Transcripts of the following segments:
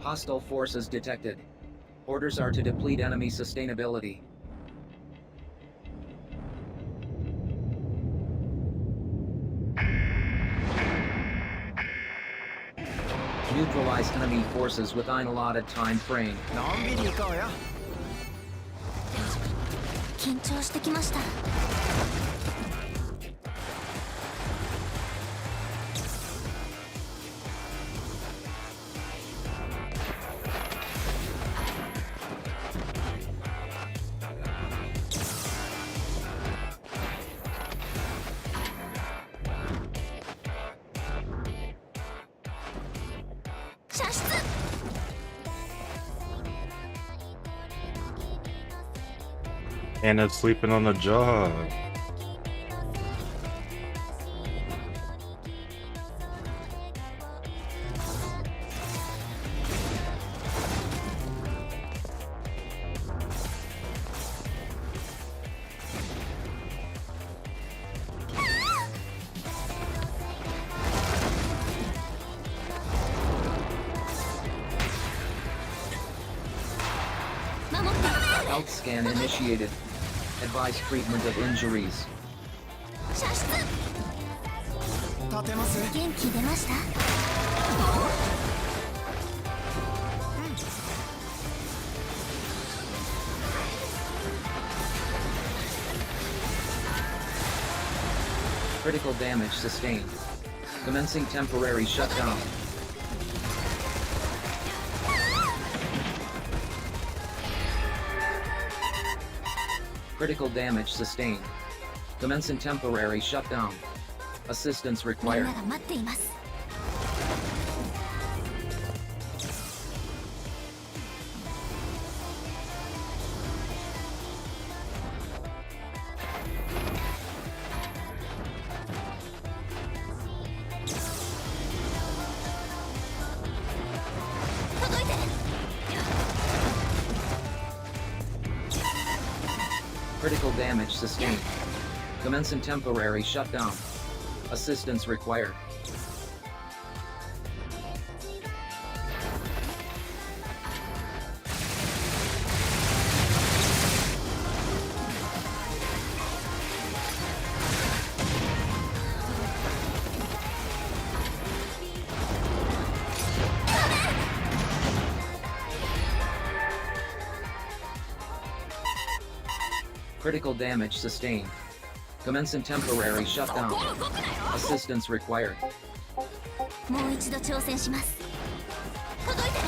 Hostile forces detected. Orders are to deplete enemy sustainability. Neutralize enemy forces within allotted time frame. のんびり行こうよ。緊張してきました。射出。Anna's sleeping on the job. Health scan initiated. Advise treatment of injuries. 射出。立てます。元気出ました。Critical damage sustained. Commencing temporary shutdown. Critical damage sustained. Commencing temporary shutdown. Assistance みん required. なが待っています。届いて。Critical damage sustained. Commencing temporary shutdown. Assistance required. Critical damage sustained. Commencing temporary shutdown. Assistance required. もう一度挑戦します。届いて。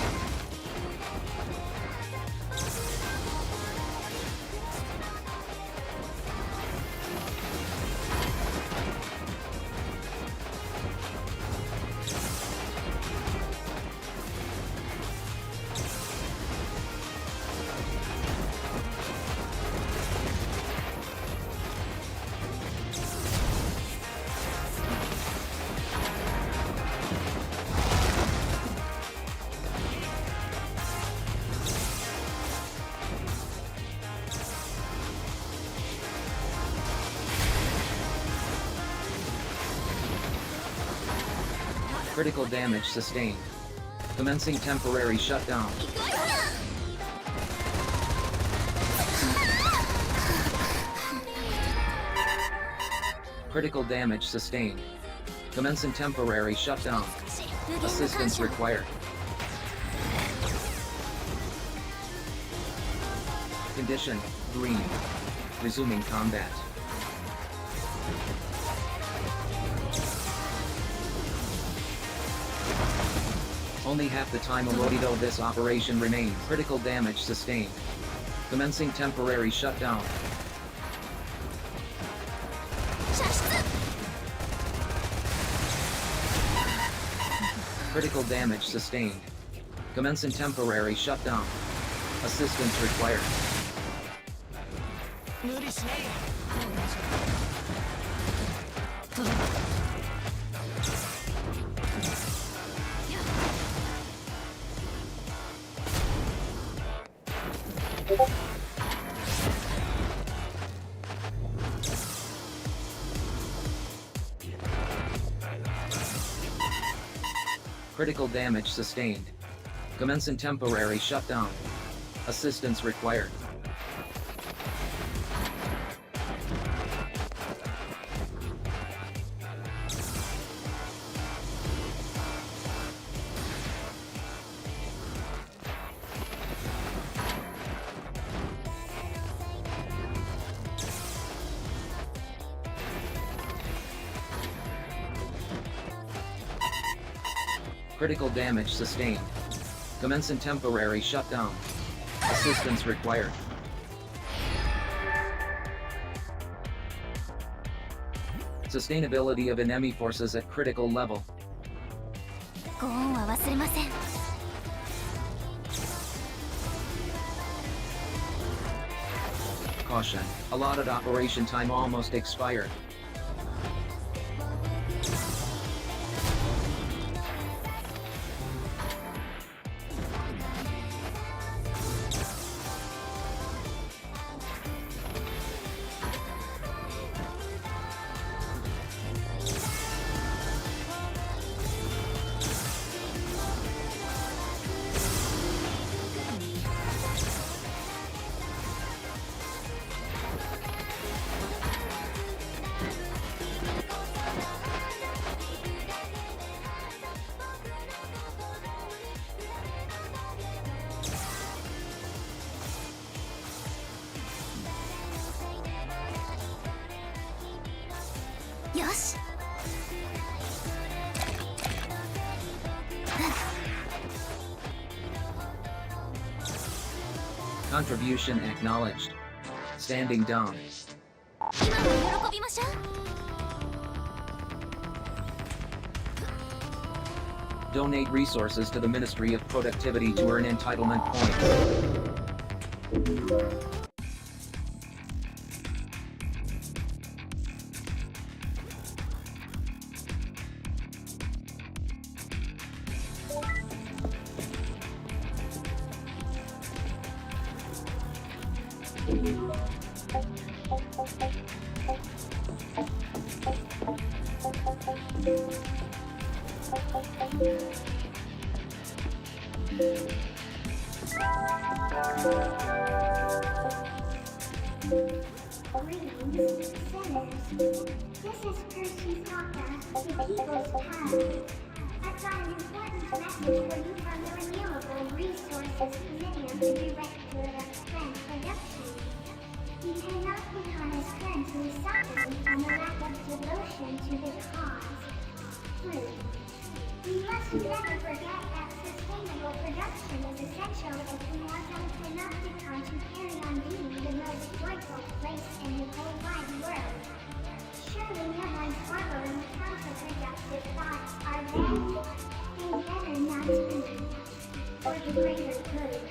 Critical damage sustained. Commencing temporary shutdown. Critical damage sustained. Commencing temporary shutdown. Assistance required. Condition: green. Resuming combat. Only half the time allotted of this operation remains. Critical damage sustained. Commencing temporary shutdown. 射出。 Critical damage sustained. Commencing temporary shutdown. Assistance required. 無理しないで。 Critical damage sustained. Commencing temporary shutdown. Assistance required. Critical damage sustained. Commencing temporary shutdown. Assistance required. Sustainability of enemy forces at critical level. ご恩は忘れません。 Caution. Allotted operation time almost expired.よし。 Contribution acknowledged. Standing down. 今は喜びましょう。 Donate resources to the Ministry of Productivity to earn entitlement points. Greetings, sinners. This is Percy Papa, the People's Pal. I've got an important message for you from the Renewable Resources Museum, the Directorate of Plant Production. We cannot become as currently suffering from a lack of devotion to the cause. Food. We must never forget that sustainable production is essential if we want our Panopticon to carry on being the most joyful place in the whole wide world. Surely no one's harboring counterproductive thoughts, are they? They better not be. For the greater good.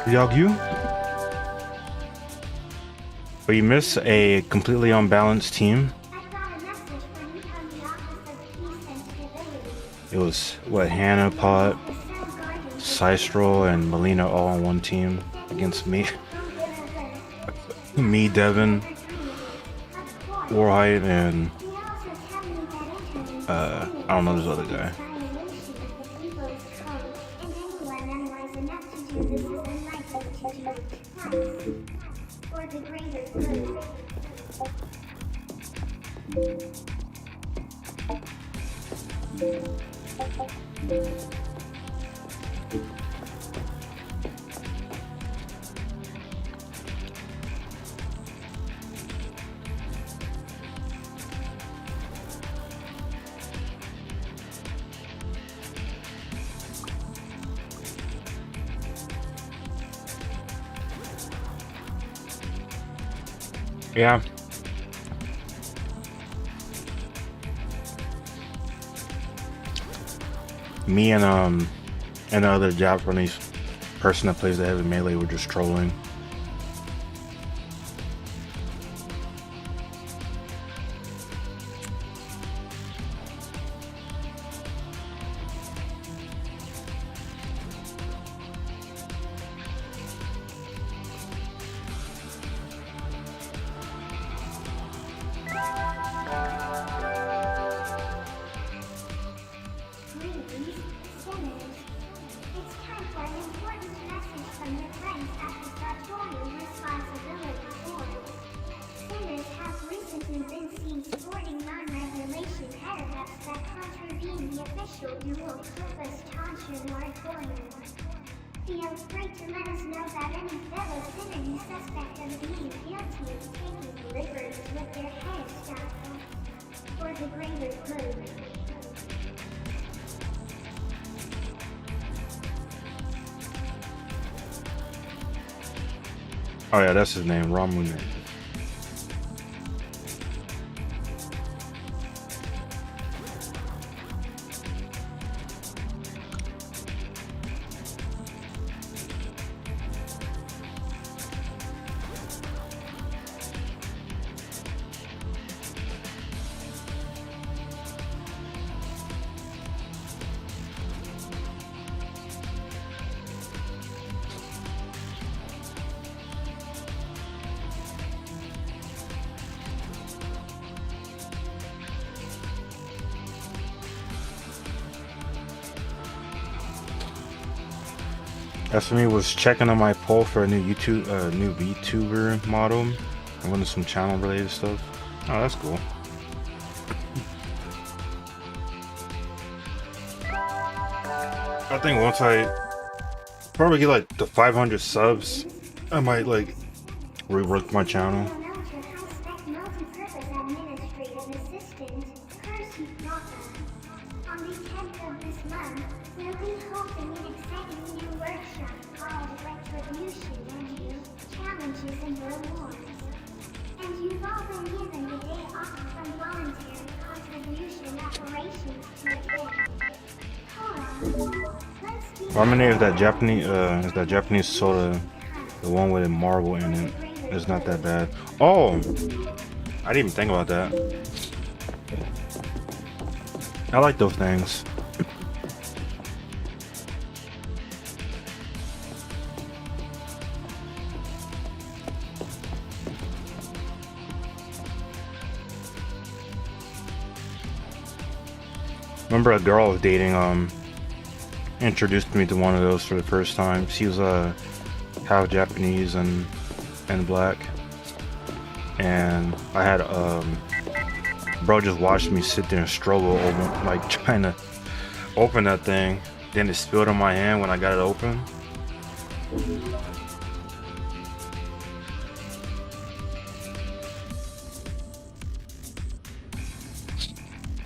Yagyu? We miss a completely unbalanced team. I've got a message for you from the Office of Peace and Stability. It was, what, Hannah, Pot, The Sun Guardian Systral, and Melina all on one team against me. Me, Devin, Warhite, and I don't know this other guy. For the greater good. Yeah. Me and the other Japanese person that plays the heavy melee were just trolling. Greetings, sinners. It's time for an important message from your friends at the Sartorial Responsibility Board. Sinners have recently been seen sporting non-regulation haircuts that contravene the official dual-purpose tonsure moratorium. Feel free to let us know that any fellow sinner you suspect of being guilty of taking liberties with their hairstyle for the greater good. Oh yeah, that's his name, Ramune. As for me, was checking on my poll for a new new VTuber model. I wanted some channel related stuff. Oh, that's cool. I think once I probably get like the 500 subs, I might like rework my channel. You'll note your high-spec multi-purpose administrative assistant, Percy Flocka. On the 10th of this month, we'll be holding an exciting new workshop called Retribution and You, Challenges and Rewards. And you've all been given the day off from voluntary contribution operations to attend. Hold on. Let's do Ramune is that Japanese soda, the one with a marble in it. It's not that bad. Oh, I didn't even think about that. I like those things. Remember a girl I was dating introduced me to one of those for the first time. She was half Japanese and black, and I had bro just watched me sit there and struggle over like trying to open that thing. Then it spilled on my hand when I got it open.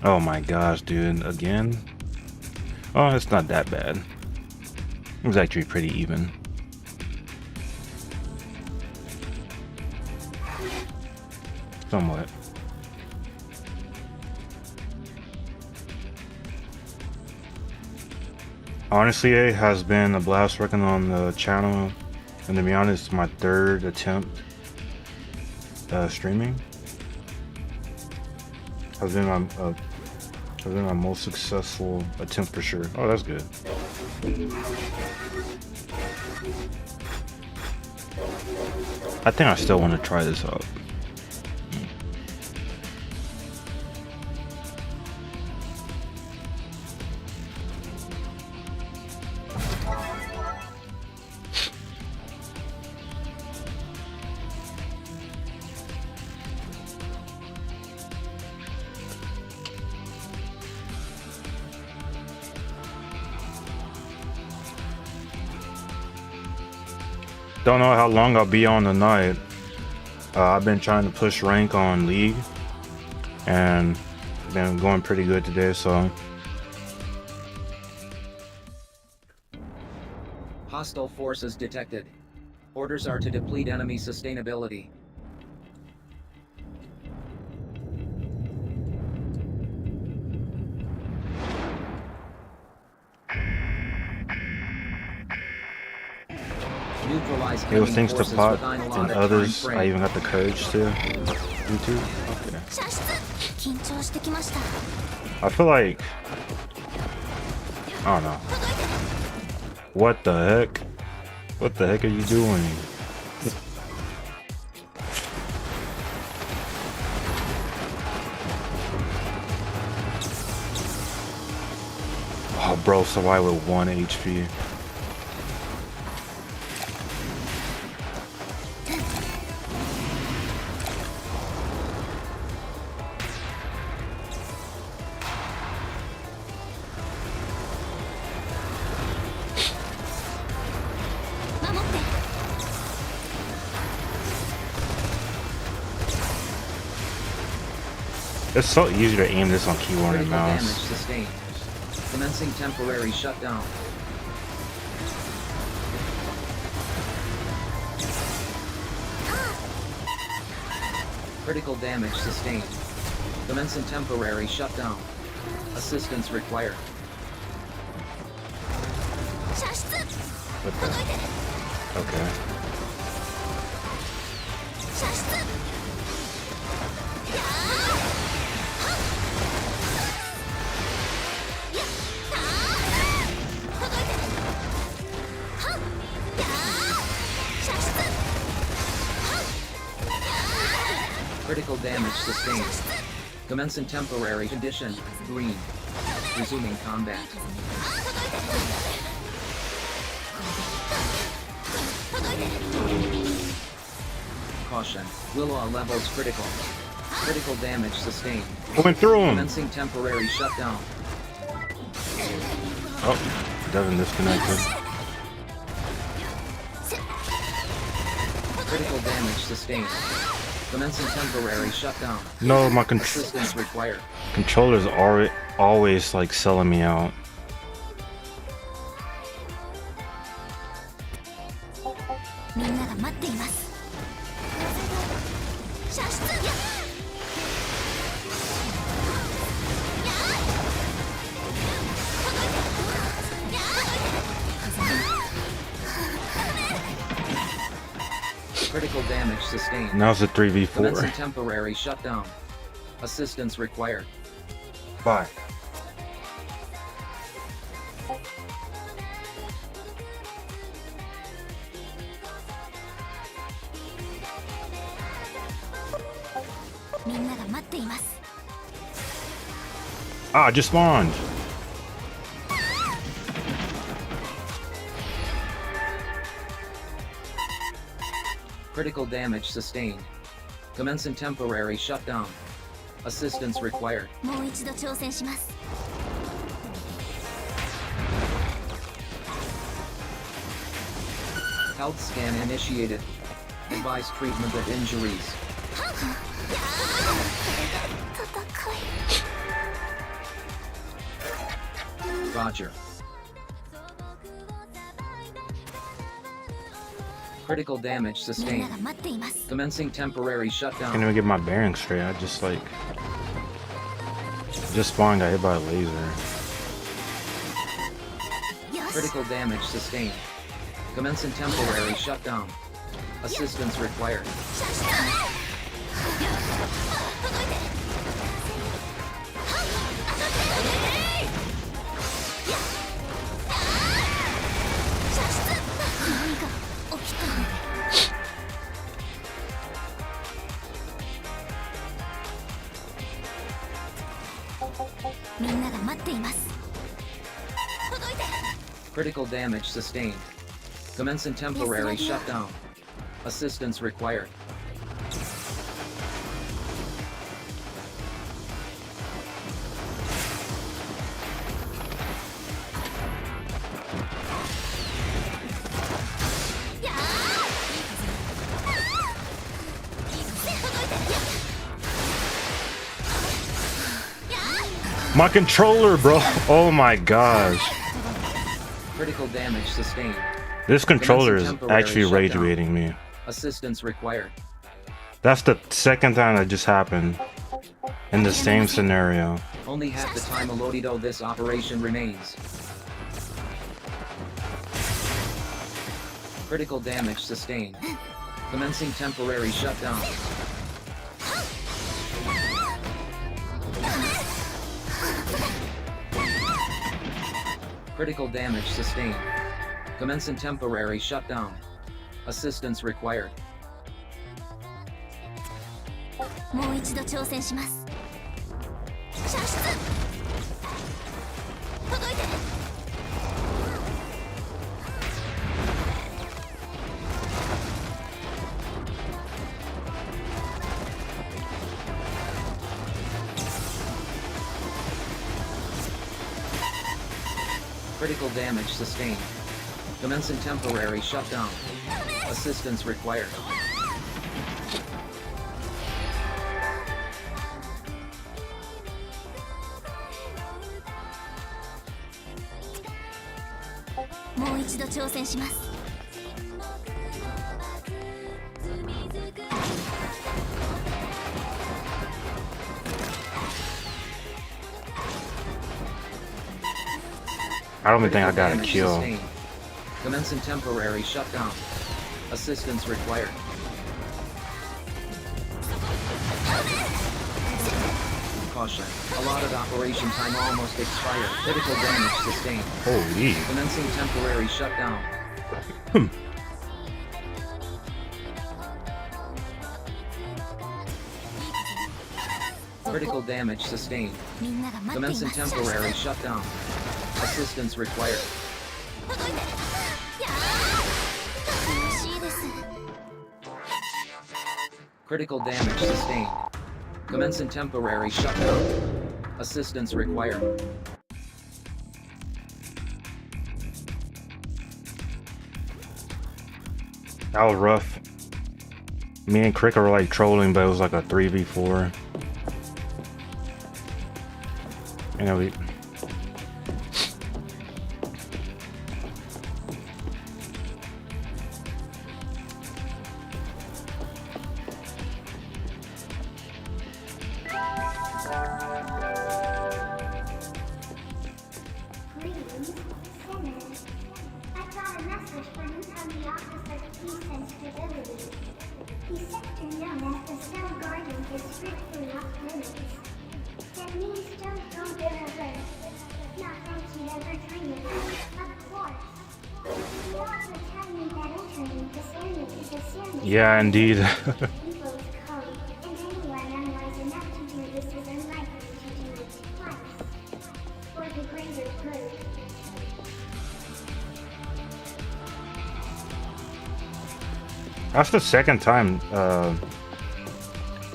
Oh my gosh, dude, again? Oh, it's not that bad. It was actually pretty even. Somewhat. Honestly, it has been a blast working on the channel, and to be honest, it's my third attempt streaming. Has been my most successful attempt for sure. Oh, that's good. I think I still want to try this out. Don't know how long I'll be on tonight. I've been trying to push rank on League, and been going pretty good today, so. Hostile forces detected. Orders are to deplete enemy sustainability. Neutralize It was enemy thanks to forces Pot with and allotted others, time I even frame. got the courage to YouTube. Okay. 射出緊張してきました I feel like, I don't know. What the heck? What the heck are you doing? Oh, bro, so I with 1 HP. It's so easy to aim this on keyboard and Critical damage mouse. sustained. Commencing temporary shutdown. Critical damage sustained. Commencing temporary shutdown. Assistance required. 射出 What the? Okay. 射出やーやったー届いてはっやー射出はっや Critical damage sustained. Commencing temporary condition. Green. Resuming combat. Caution. Willow levels critical. Critical damage sustained. Went through him. Commencing temporary shutdown. Oh, Devin disconnected. Critical damage sustained. Commencing temporary shutdown. No, my Assistance required. controller's always like selling me out. みんなが待っています射出やCritical damage sustained. Now it's a Commencing 3v4. temporary shutdown. Assistance required. Bye. Ah, I just spawned. Critical damage sustained. Commencing temporary shutdown. Assistance required. もう一度挑戦します Health scan initiated. Advise treatment of injuries. Roger. Critical damage みんな sustained. が待っています Commencing temporary Can't shutdown. even get my bearings straight. I just like just spawned, got hit by a laser. よし Critical damage sustained. Commencing temporary shutdown. Assistance required. 射出 何が起きたのみんなが待っています届いて Critical damage sustained. Commencing temporary shutdown. Assistance required. My controller, bro. Oh my gosh. Critical damage sustained. This controller is Temporary actually rage shutdown. baiting me. Assistance required. That's the second time that just happened. In the same scenario. Only half the time Elodido this operation remains. Critical damage sustained. Commencing temporary shutdown. Critical damage sustained. Commencing temporary shutdown. Assistance required. もう一度挑戦します。射出。届いて。Critical damage sustained. Commencing temporary shutdown. Assistance required.もう一度挑戦します。 I don't even think I got a Damage kill. sustained. Commencing temporary shutdown. Assistance required. Caution. Allotted operation time almost expired. Critical damage sustained. Holy. Commencing temporary shutdown. Critical damage sustained. みんなが待ってい Commencing ます。 temporary shutdown. Assistance required. 届いて。やー。楽しいです。 Critical damage sustained. Commencing temporary shutdown. Assistance required. That was rough. Me and Cricket were like trolling, but it was like a 3v4. You know, we... Greetings, sinners. I've got a message for you from the Office of Peace and Stability. The sector known as the Snow Garden is strictly off limits. That means don't go there ever. Not that you ever dream of course. They also tell me that entering this area is a serious Yeah, indeed. People's code, and anyone unwise enough to do this is unlikely to do it twice. For the greater good. That's the second time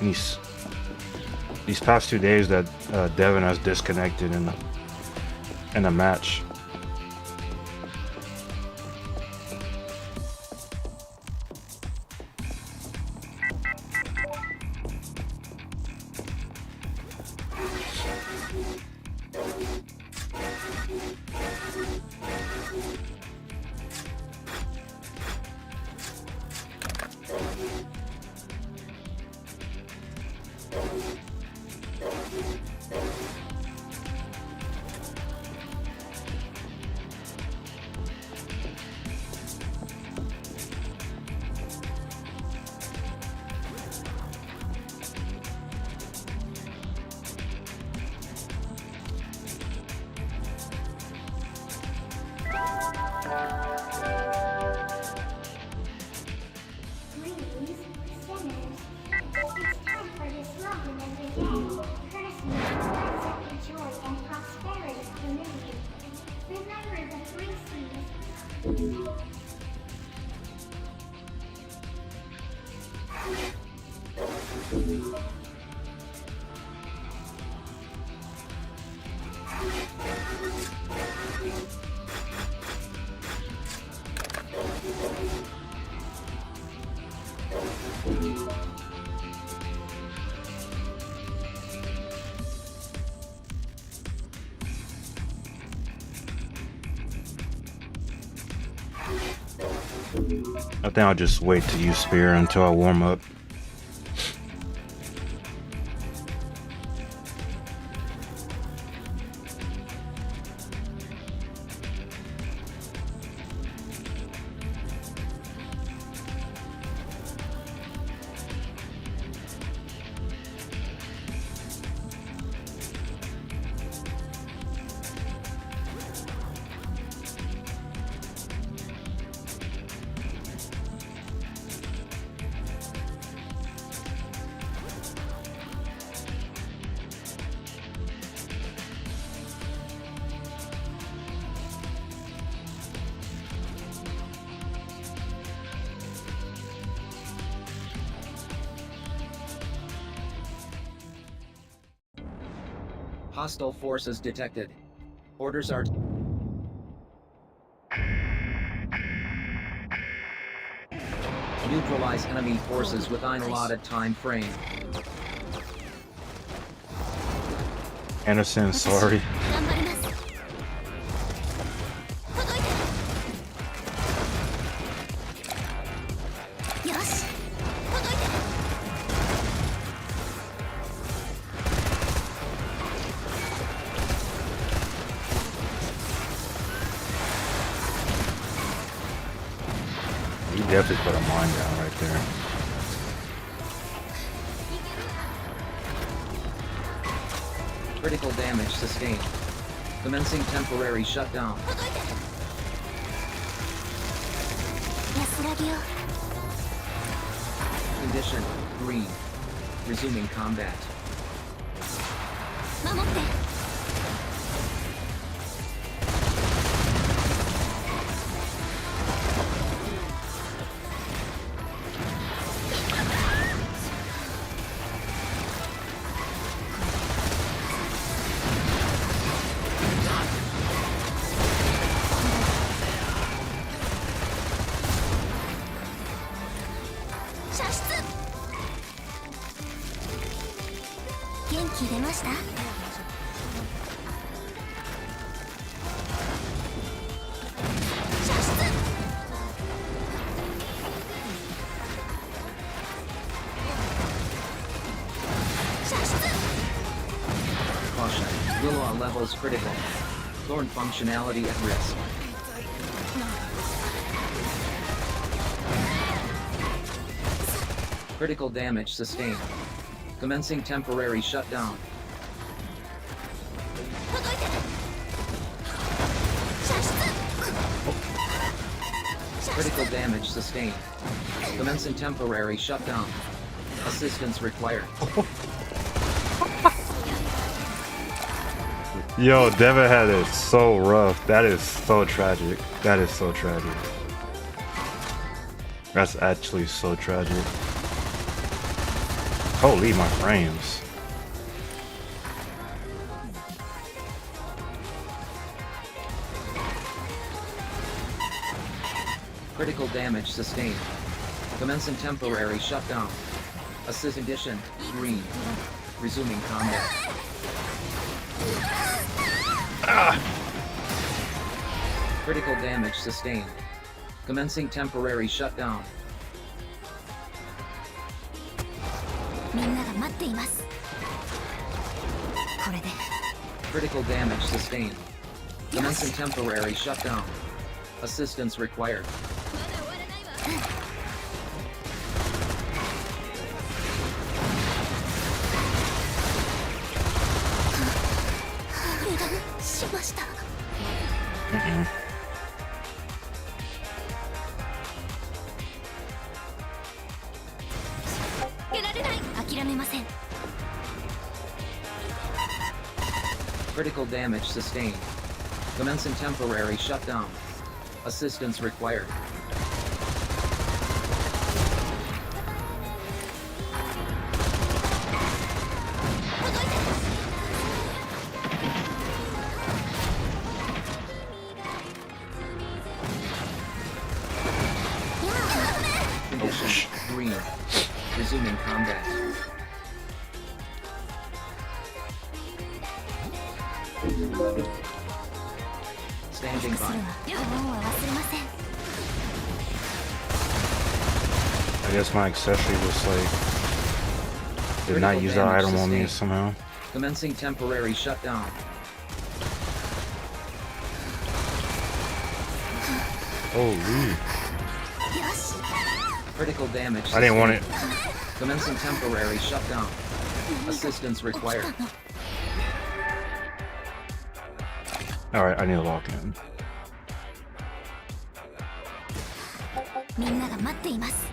in these past 2 days that Devin has disconnected in a match. Greetings, sinners. It's time for this slogan every day. Curse me, blessed joy and prosperity for me. Remember the 3 C's. I think I'll just wait to use spear until I warm up. Hostile forces detected. Orders are... Neutralize enemy forces within allotted time frame. Anderson, sorry. 頑張ります。届いてる。よし。届いてる。He definitely put a mine down right there. Critical damage sustained. Commencing temporary shutdown. 届いてる。安らぎを。 Condition green. Resuming combat. 守って。 射出。元気出ました。射出。 射出。 Caution. Willow levels critical. Thorn functionality at risk. Critical damage sustained. Commencing temporary shutdown. 届いてる。射出。射 Critical 出。 damage sustained. Commencing temporary shutdown. Assistance required. Yo, Devin had it so rough. That is so tragic. That is so tragic. That's actually so tragic. Holy my frames. Critical damage sustained. Commencing temporary shutdown. Assist condition green. Resuming combat. Critical damage sustained. Commencing temporary shutdown. みんなが待っています。これで。 Critical damage sustained. Commencing temporary shutdown. Assistance required. 油断しました。やられない。諦めません。 Critical damage sustained. Commencing temporary shutdown. Assistance required. Condition green. Resuming combat. Standing する by. わ。もうは忘れません。I guess my accessory was like did not use that item on me somehow. Commencing temporary shutdown. Holy. Critical damage. I didn't want it. Commencing temporary shutdown. Assistance required. Alright, I need to lock in. みんなが待っています。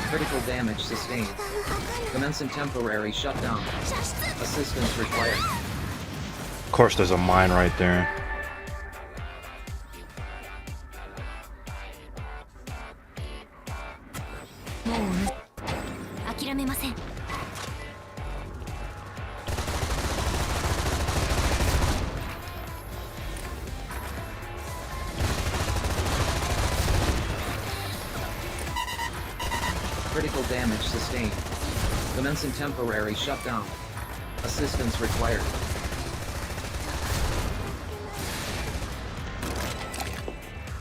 Critical damage sustained. Commencing temporary shutdown. Assistance required. Of course there's a mine right there. Critical damage sustained. Commencing temporary shutdown. Assistance required.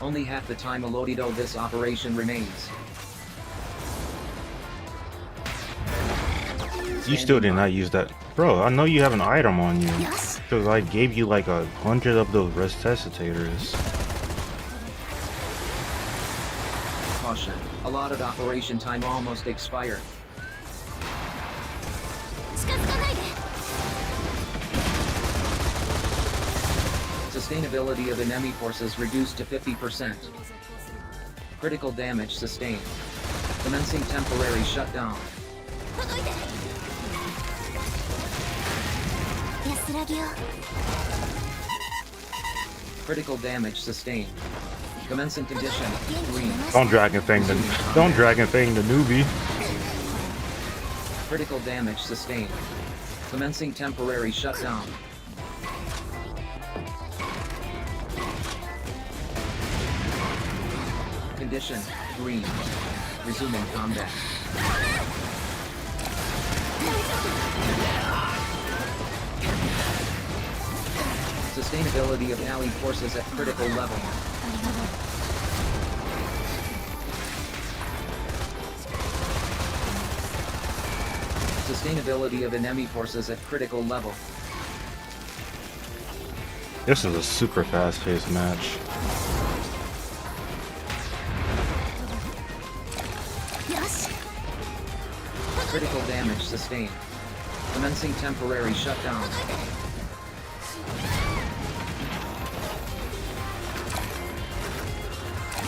Only half the time allotted this operation remains. You still did not use that. Bro, I know you have an item on you. Because I gave you like 100 of those resuscitators. Caution. Allotted operation time almost expired. Sustainability of enemy forces reduced to 50%. Critical damage sustained. Commencing temporary shutdown. Critical damage sustained. Commencing condition 3. Don't Dragon Fang the newbie. Critical damage sustained. Commencing temporary shutdown. Condition 3. Resuming combat. Sustainability of allied forces at critical level. Sustainability of enemy forces at critical level. This is a super fast-paced match. Critical damage sustained. Commencing temporary shutdown.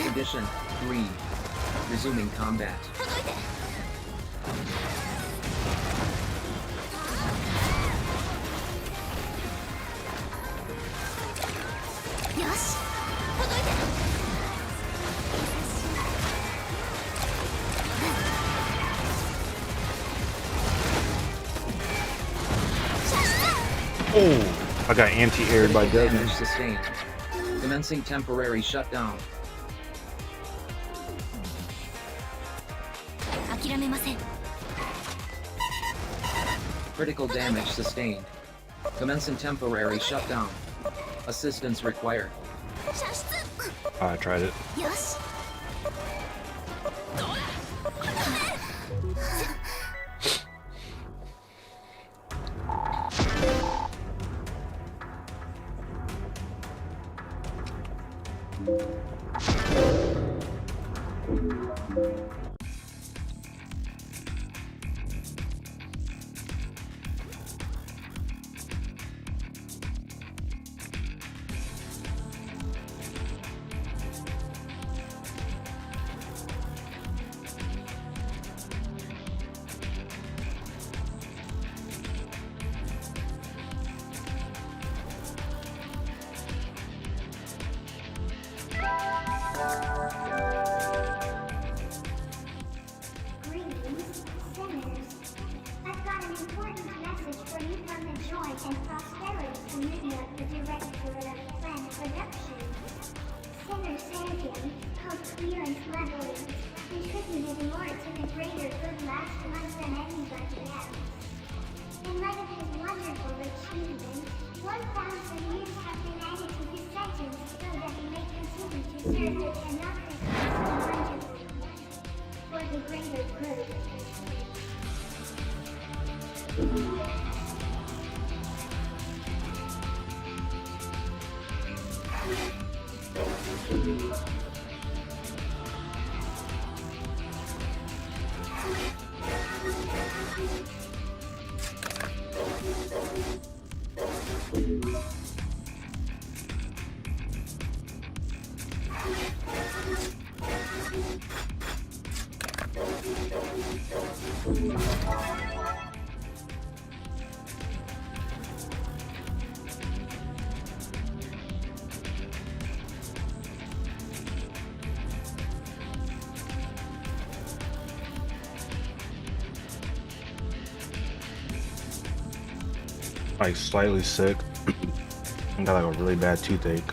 Condition 3. Resuming combat. Oh, I got anti-aired by Damage Devin. sustained. Commencing temporary shutdown. Critical damage sustained. Commencing temporary shutdown. Assistance required. I tried it. Greetings, sinners. I've got an important message for you from the Joy and Prosperity Committee of the Directorate of Planet Production. Sinner Sanding, called clearance leveling, contributed more to the greater good last month than anybody else. In light of his wonderful achievement, 1,000 years have been added to his sentence so that he may continue to serve with another wonderful for the greater good. Like slightly sick. I got like a really bad toothache.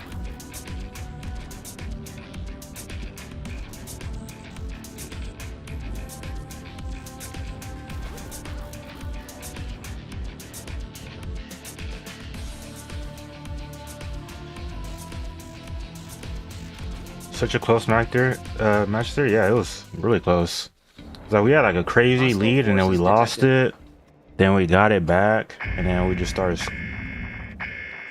Such a close match there. Yeah, it was really close. So we had like a crazy Hostile lead, and then we forces lost detected. it. Then we got it back, and then we just started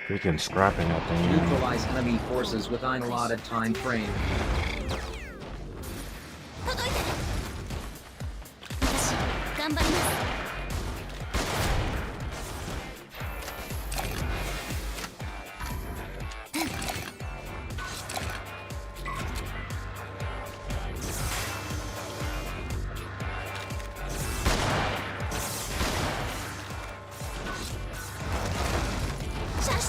freaking scrapping at the end. Neutralize enemy forces within allotted time frame. 届いてる。私頑張ります。射出。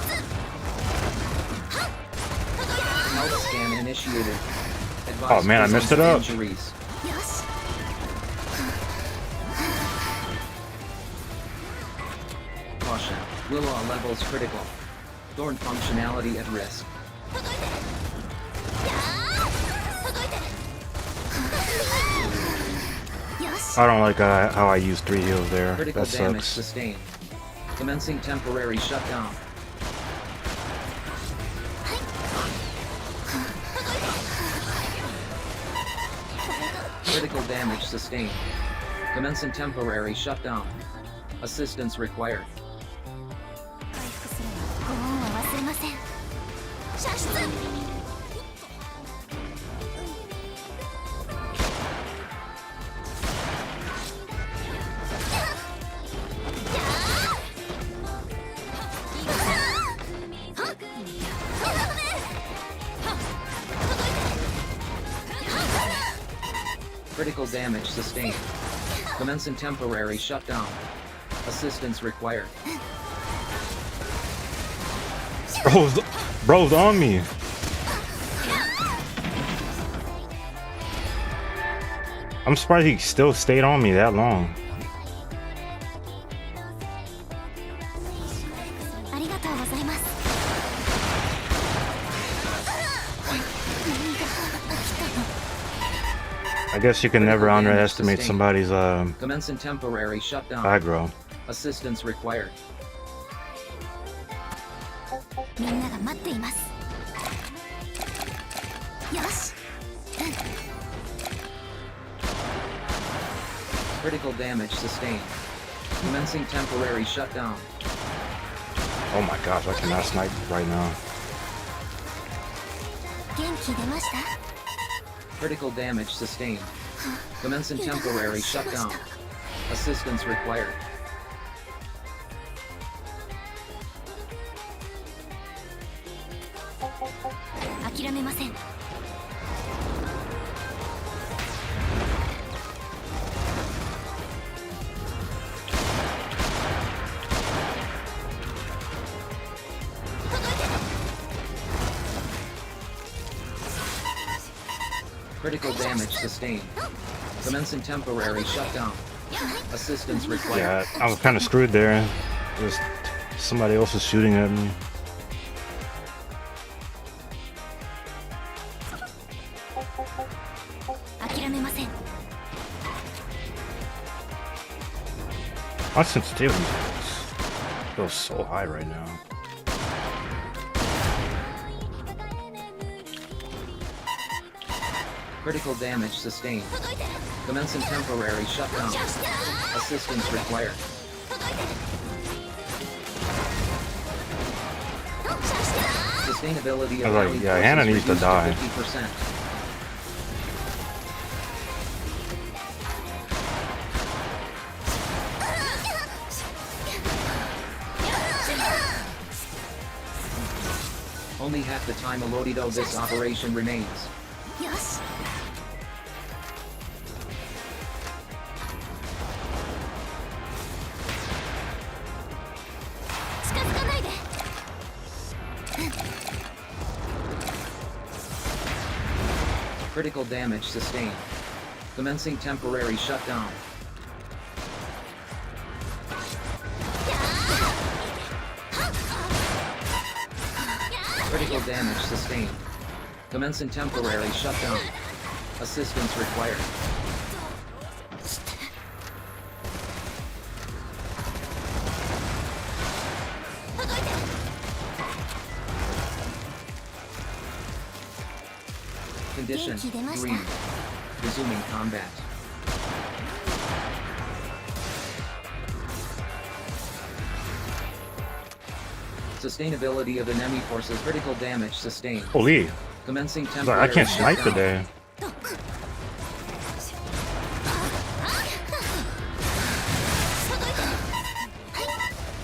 はっ。届いてる。 Health scan initiated. Oh, man, I messed it up. Injuries. よし。 Caution. Willow levels critical. Thorn functionality at risk. 届いてる。やー。届いてる。よし。 I don't like how I use 3 heals there. Critical That damage sucks. sustained. Commencing temporary shutdown. Critical damage sustained. Commencing temporary shutdown. Assistance required. 回復するわ。ご恩は忘れません。射出。 Critical damage sustained. Commencing temporary shutdown. Assistance required. Bro's on me. I'm surprised he still stayed on me that long. ありがとうございます。 I guess you can never underestimate somebody's Commencing temporary shutdown. aggro. Assistance required. みんなが待っています。よし。 Critical damage sustained. Commencing temporary shutdown. Oh my gosh, I cannot snipe right now. 元気出ました？ Critical damage sustained. Commencing temporary shutdown. Assistance required. 諦めません。 Critical damage sustained. Commencing temporary shutdown. Assistance required. Yeah, I was kind of screwed there. Just somebody else was shooting at me. My sensitivity feels so high right now. Critical damage sustained. Commencing temporary shutdown. Assistance required. Sustainability I of was like, allied yeah, Hannah forces needs to reduced die. 50%. Only half the time allotted of this operation remains. よし 近づかないで Critical damage sustained. Commencing temporary shutdown. Critical damage sustained. Commencing temporary shutdown. Assistance required. Condition green. Resuming combat. Sustainability of enemy forces. Critical damage sustained. Holy, Commencing I was like, temporary I can't snipe shutdown. today.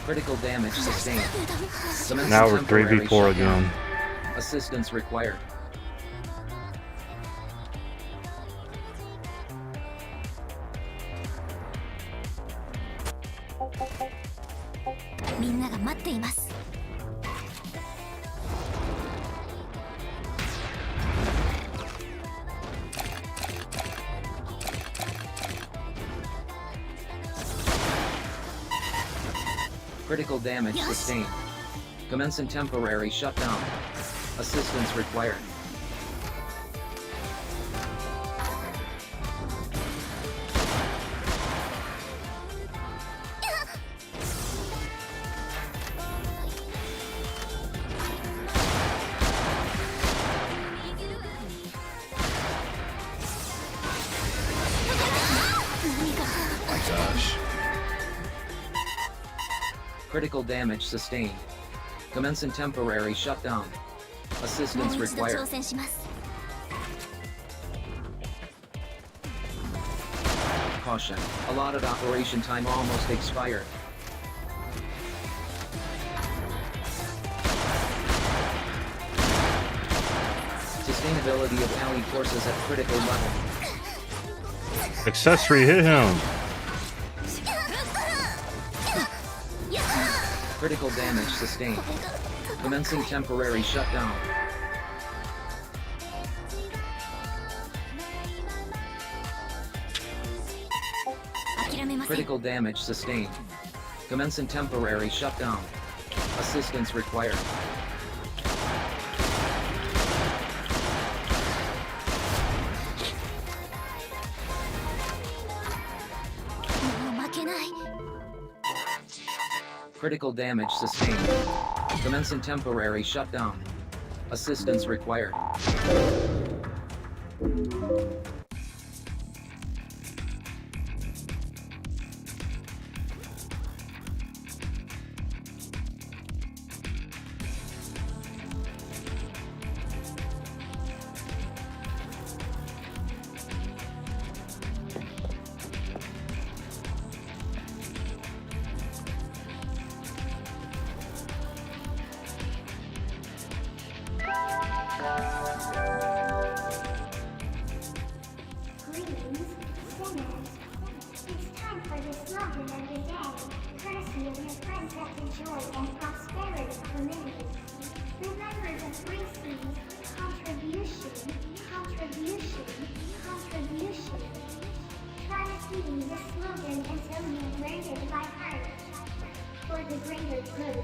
Critical damage sustained. Commencing Now we're temporary 3v4 shutdown. again. Assistance required. Critical damage sustained. Commencing temporary shutdown. Assistance required. My gosh. Critical damage sustained. Commencing temporary shutdown. も Assistance う一度挑 required. 戦します Caution. Allotted operation time almost expired. Sustainability of allied forces at critical level. Accessory hit him. Critical damage sustained. Commencing temporary shutdown. Critical damage sustained. Commencing temporary shutdown. Assistance required. Critical damage sustained. Commencing temporary shutdown. Assistance required. Greetings, sinners. It's time for the slogan of the day, courtesy of your friends at the Joy and Prosperity Committee. Remember the 3 C's: contribution, contribution, contribution. Try repeating the slogan until you learn it by heart. For the greater good.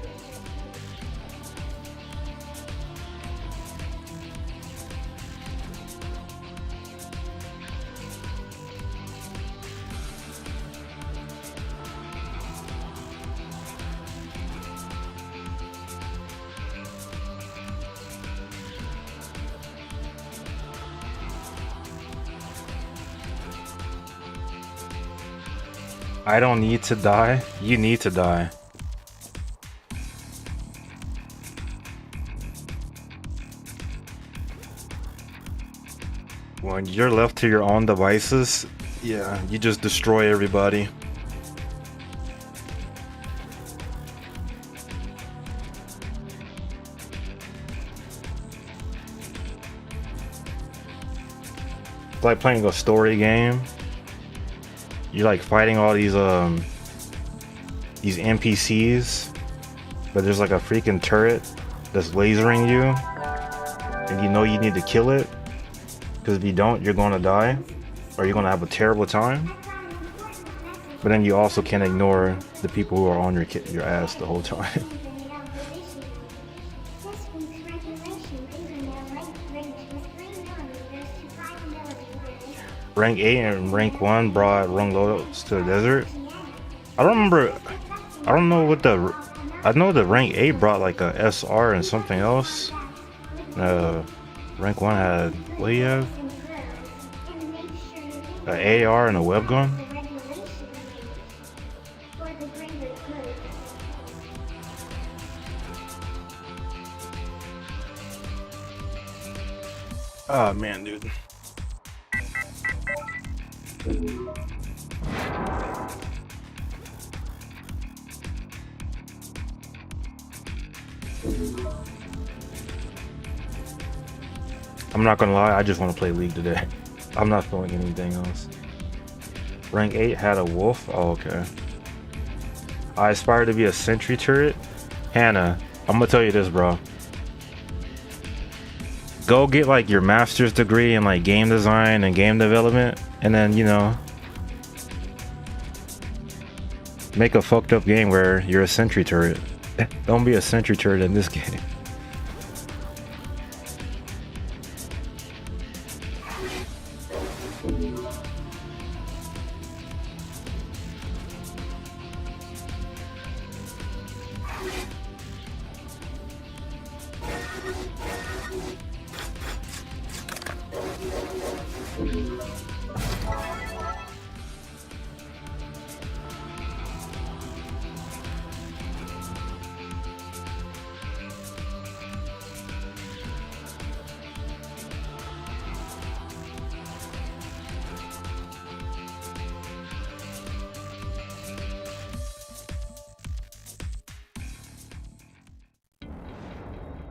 I don't need to die. You need to die. When you're left to your own devices, yeah, you just destroy everybody. It's like playing a story game. You're like fighting all these NPCs, but there's like a freaking turret that's lasering you, and you know you need to kill it, because if you don't, you're gonna die, or you're gonna have a terrible time. But then you also can't ignore the people who are on your ass the whole time. This week's regulation fingernail length range was 3 millimeters to 5 millimeters. Rank 8 and rank 1 brought rung loadouts to the desert. I don't remember. I don't know what the. I know the rank 8 brought like a SR and something else. Rank 1 had. What do you have? An AR and a web gun. Oh man, dude. I'm not gonna lie, I just want to play League today. I'm not feeling anything else. Rank 8 had a wolf. Oh, okay. I aspire to be a sentry turret. Hannah, I'm gonna tell you this, bro. Go get like your master's degree in like game design and game development, and then, you know, make a fucked up game where you're a sentry turret. Don't be a sentry turret in this game.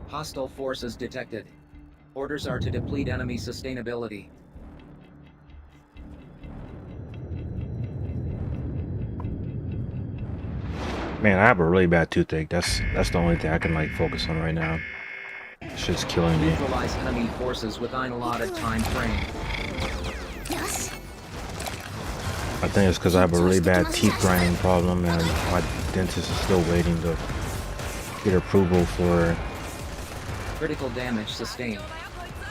Hostile forces detected. Orders are to deplete enemy sustainability. Man, I have a really bad toothache. That's the only thing I can like focus on right now. Shit's killing me. Neutralize enemy forces within allotted time frame. I think it's because I have a really bad teeth grinding problem, and my dentist is still waiting to get approval for. Critical damage sustained.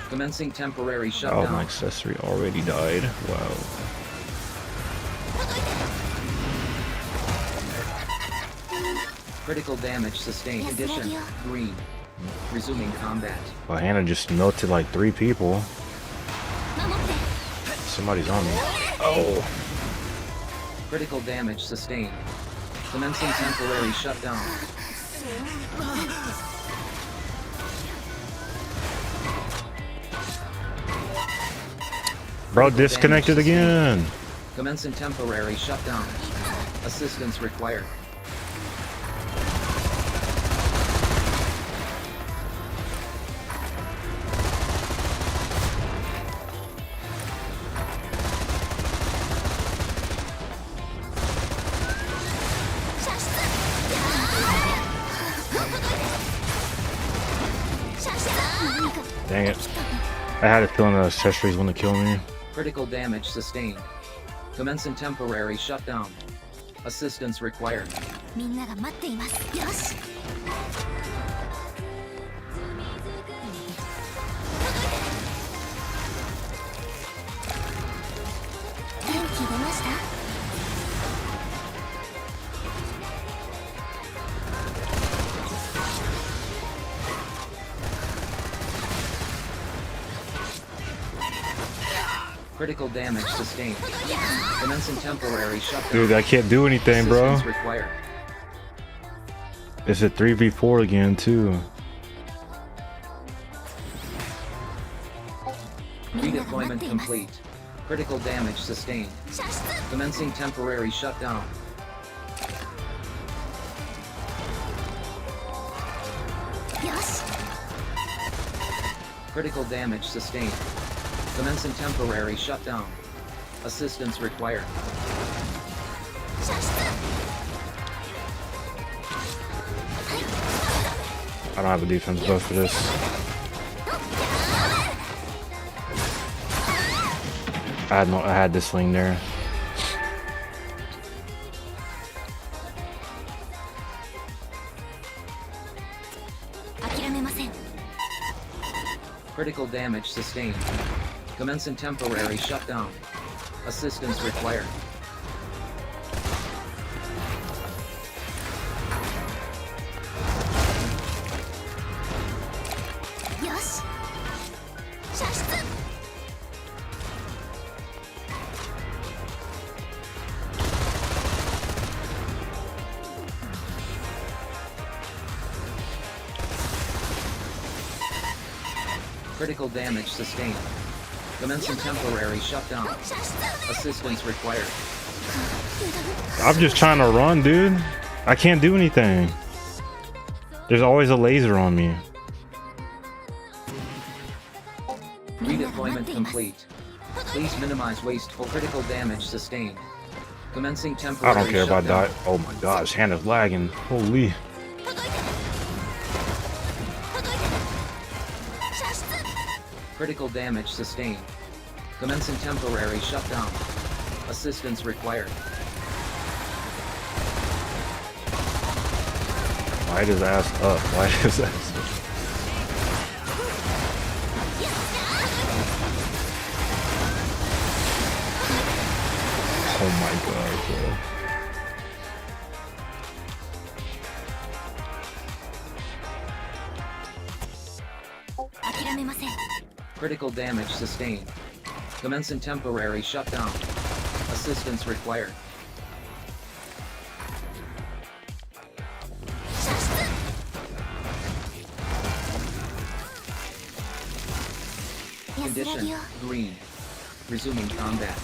Commencing temporary Oh, shutdown. my accessory already died. Wow. Critical damage sustained. Condition green. Resuming combat. Well, Hannah just melted like 3 people. Somebody's on me. Oh. Critical damage sustained. Commencing temporary shutdown. Bro, disconnected again. Commencing temporary shutdown. Assistance required. Dang it. I had a feeling the accessories want to kill me. Critical damage sustained. Commencing temporary shutdown. Assistance required. みんなが待っています。よし。元気出ました？ Oh Critical damage sustained. Commencing temporary shutdown. Dude, I can't do anything, bro. Assistance required. It's a 3v4 again, too. Redeployment complete. Critical damage sustained. 射出 Commencing temporary shutdown. Critical damage sustained. Commencing temporary shutdown. Assistance required. 射出 I don't have a defense buff for this. I had this swing there. Critical damage sustained. Commencing temporary shutdown. Assistance required. Critical damage sustained. Commencing temporary shutdown. Assistance required. I'm just trying to run, dude. I can't do anything. There's always a laser on me. Redeployment complete. Please minimize wasteful critical damage sustained. Commencing I temporary don't care about shutdown. that. Oh my gosh, hand is lagging. Holy. Critical damage sustained. Commencing temporary shutdown. Assistance required. Light his ass up. Light his ass up. Oh my god, bro. Critical damage sustained. Commencing temporary shutdown. Assistance required. Condition green. Resuming combat.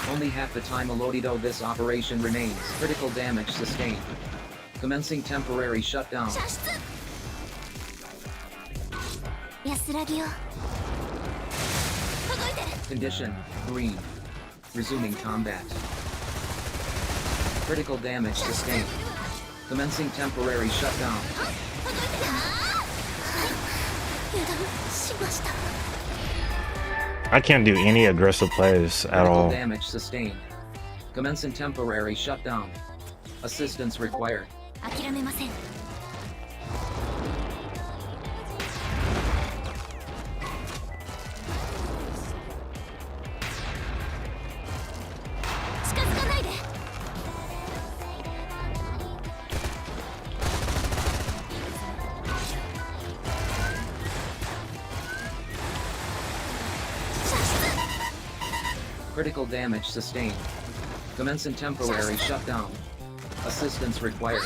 Only half the time allotted this operation remains. Critical damage sustained. Commencing temporary shutdown. Condition green. Resuming combat. Critical damage sustained. Commencing temporary shutdown. I can't do any aggressive plays at Critical all. damage sustained. Commencing temporary shutdown. Assistance required. Critical damage sustained. Commencing temporary shutdown. Assistance required.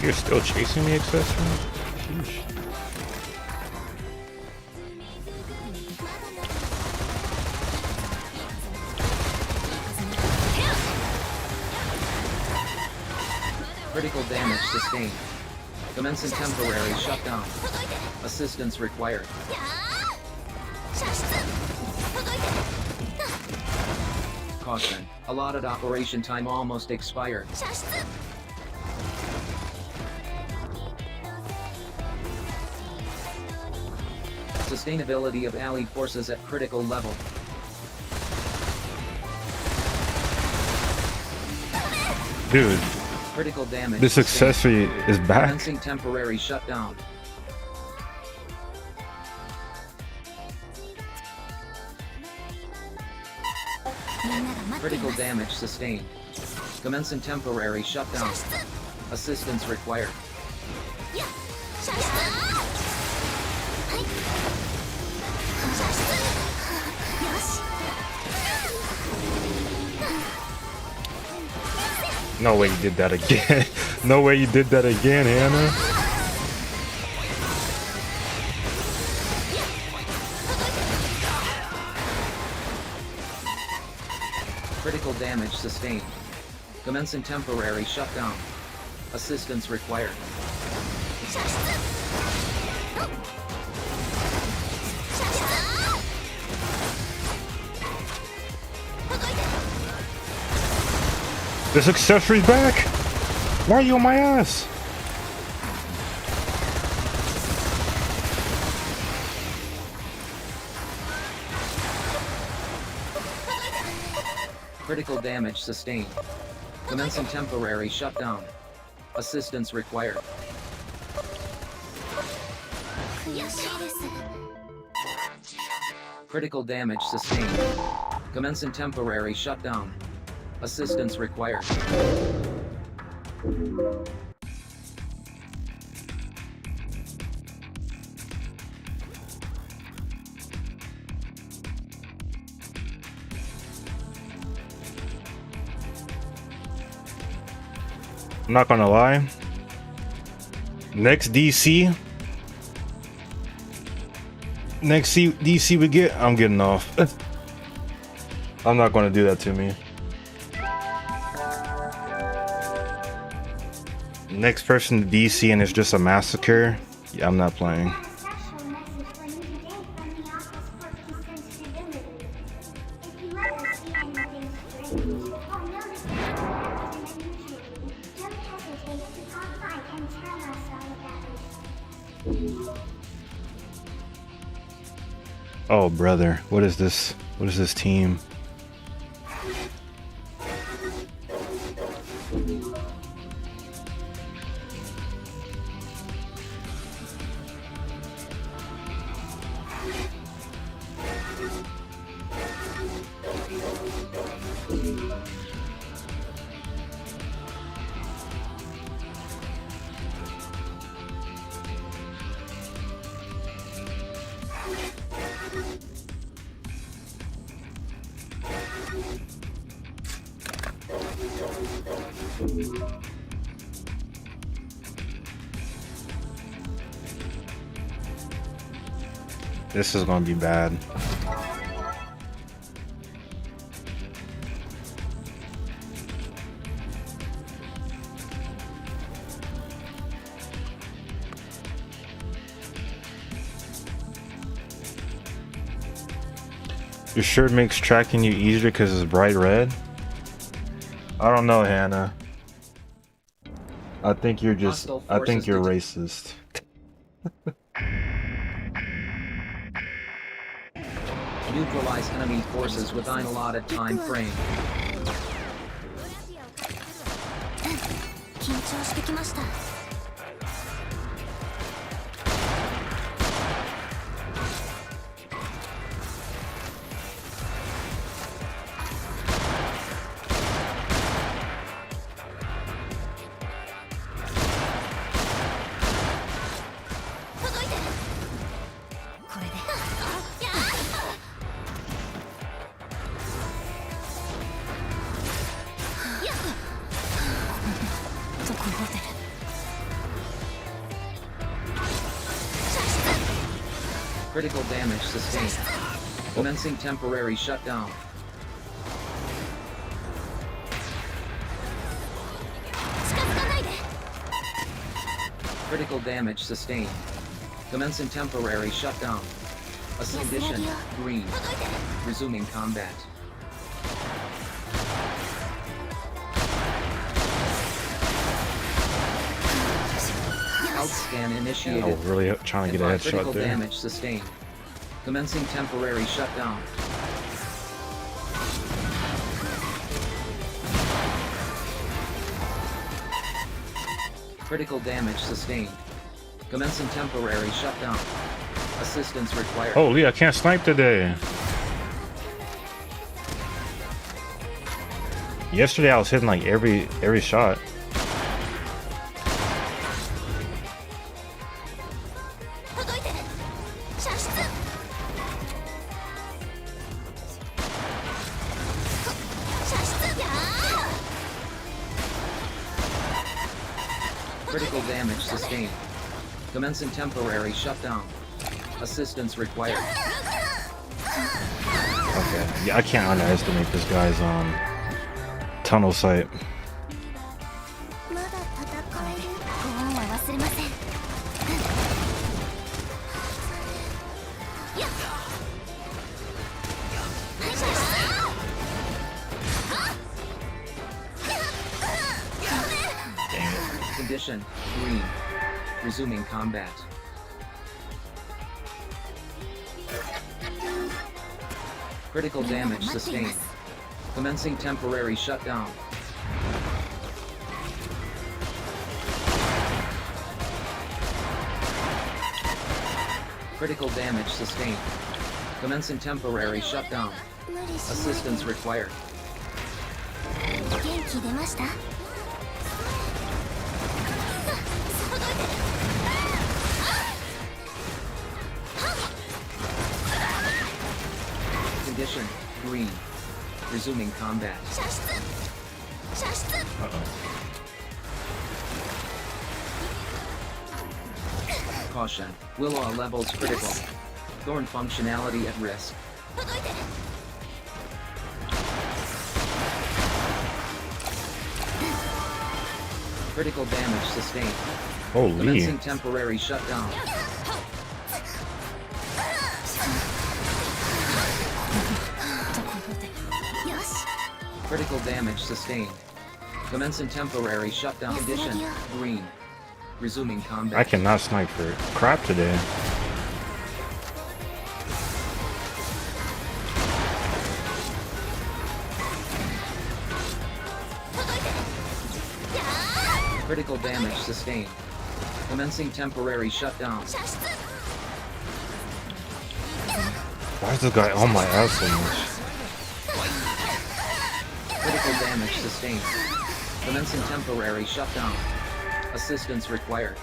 You're still chasing me, accessory? Sheesh. Critical damage sustained. Commencing temporary shutdown. Assistance required. Caution. Allotted operation time almost expired. Sustainability of allied forces at critical level. Dude, Critical damage this sustained. accessory is back. Commencing temporary shutdown. Critical damage sustained. Commencing temporary shutdown. Assistance required. いや射出はい射出よし No way you did that again. No way you did that again, Hannah. Critical damage sustained. Commencing temporary shutdown. Assistance required. 射出射出届いて This accessory's back. Why are you on my ass? Critical damage sustained. Commencing temporary shutdown. Assistance required. 悔しいです Critical damage sustained. Commencing temporary shutdown. Assistance required. I'm not gonna lie. Next DC we get, I'm getting off. I'm not gonna do that to me. Next person to DC and it's just a massacre. Yeah, I'm not playing. I have a special message for you today from the Office for Peace and Stability. If you ever see anything strange or notice an unusually, don't hesitate to pop by and tell us all about it. Oh brother, what is this? What is this team? This is gonna be bad. Your shirt makes tracking you easier because it's bright red? I don't know, Hannah. I think you're just... I think you're racist. Neutralize enemy forces within allotted time frame. 緊張してきました 届いてこれでやっところで Critical damage sustained. Commencing temporary shutdown. 近づかないで Critical damage sustained. Commencing temporary shutdown. A condition green. 届いて Resuming combat. Outscan initiated. Oh, really trying to get a Critical headshot there. damage sustained. Commencing temporary shutdown. Critical damage sustained. Commencing temporary shutdown. Assistance required. Holy, I can't snipe today. Yesterday I was hitting like every shot. 届いて射出射出や Critical damage sustained. Commencing temporary shutdown. Assistance required. Okay. Yeah, I can't underestimate this guy's tunnel sight. まだ戦えるご恩は忘れませんやっはい射出 Condition green. Resuming combat. Critical damage sustained. Commencing temporary shutdown. Critical damage sustained. Commencing temporary shutdown. 無理しない Assistance required. 元気出ました Condition green. Resuming combat. 射出射出 Caution. Willow levels critical. Thorn functionality at risk. 届いて Critical damage sustained. Holy. Commencing temporary shutdown. よし Critical damage sustained. Commencing temporary shutdown. Condition green. Resuming I combat. cannot snipe for crap today. Critical damage sustained. Commencing temporary shutdown. 射出 Why is this guy on my ass so much? Critical damage sustained. Commencing temporary shutdown. Assistance required.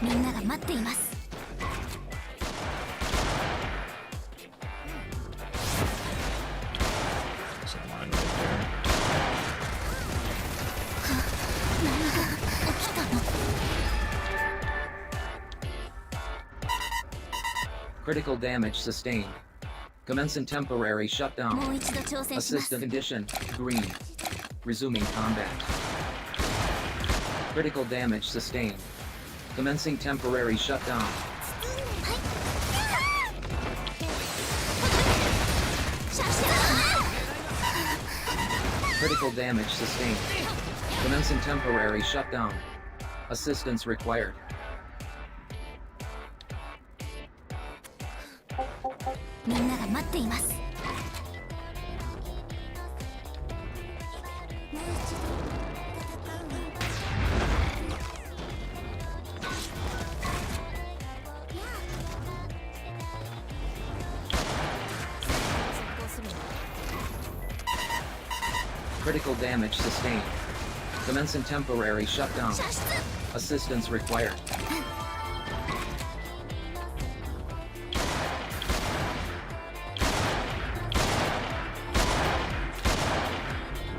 みんなが待っています There's a line right there. 起きたの Critical damage sustained. Commencing temporary shutdown. もう一度挑戦します Assistant condition green. Resuming combat. Critical damage sustained. Commencing temporary shutdown. 射出 Critical damage sustained. Commencing temporary shutdown. Assistance required. みんなが待っています Critical damage sustained. Commencing temporary shutdown. 射出 Assistance required.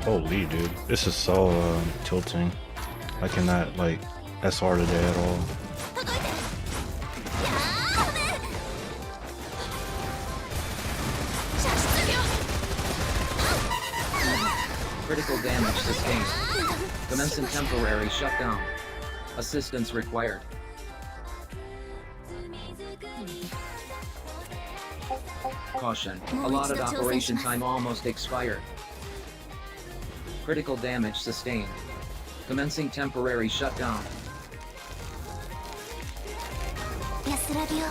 Holy dude, this is so tilting. I cannot like SR today at all. 届いてやーべ射出 Critical damage sustained. Commencing temporary shutdown. Assistance required. Caution. Allotted operation time almost expired. Critical damage sustained. Commencing temporary shutdown. 安らぎを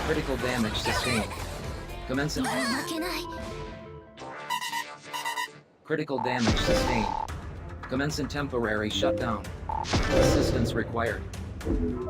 Critical damage sustained. Commencing 負けない critical damage sustained. Commencing temporary shutdown. Assistance required. Greetings,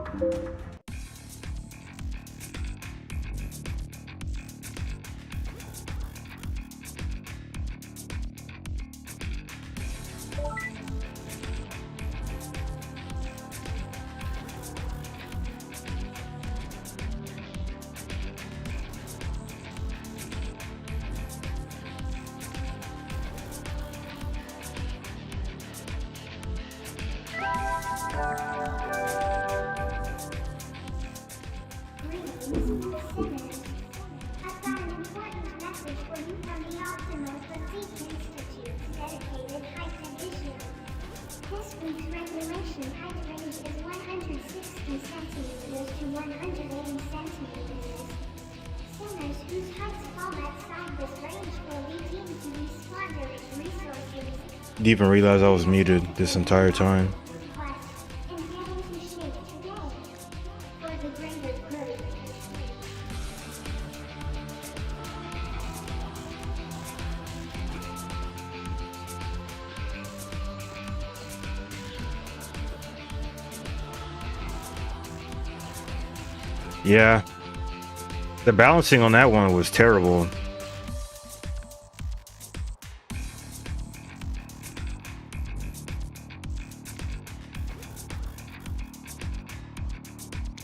sinners. I've got an important message for you from the Optimal Physique Institute's dedicated height edition. This week's regulation height range is 160 centimeters to 180 centimeters. Sinners whose heights fall outside this range will be deemed to be squandering resources. Didn't even realize I was muted this entire time. And get into shape today for the greater good. Yeah. The balancing on that one was terrible.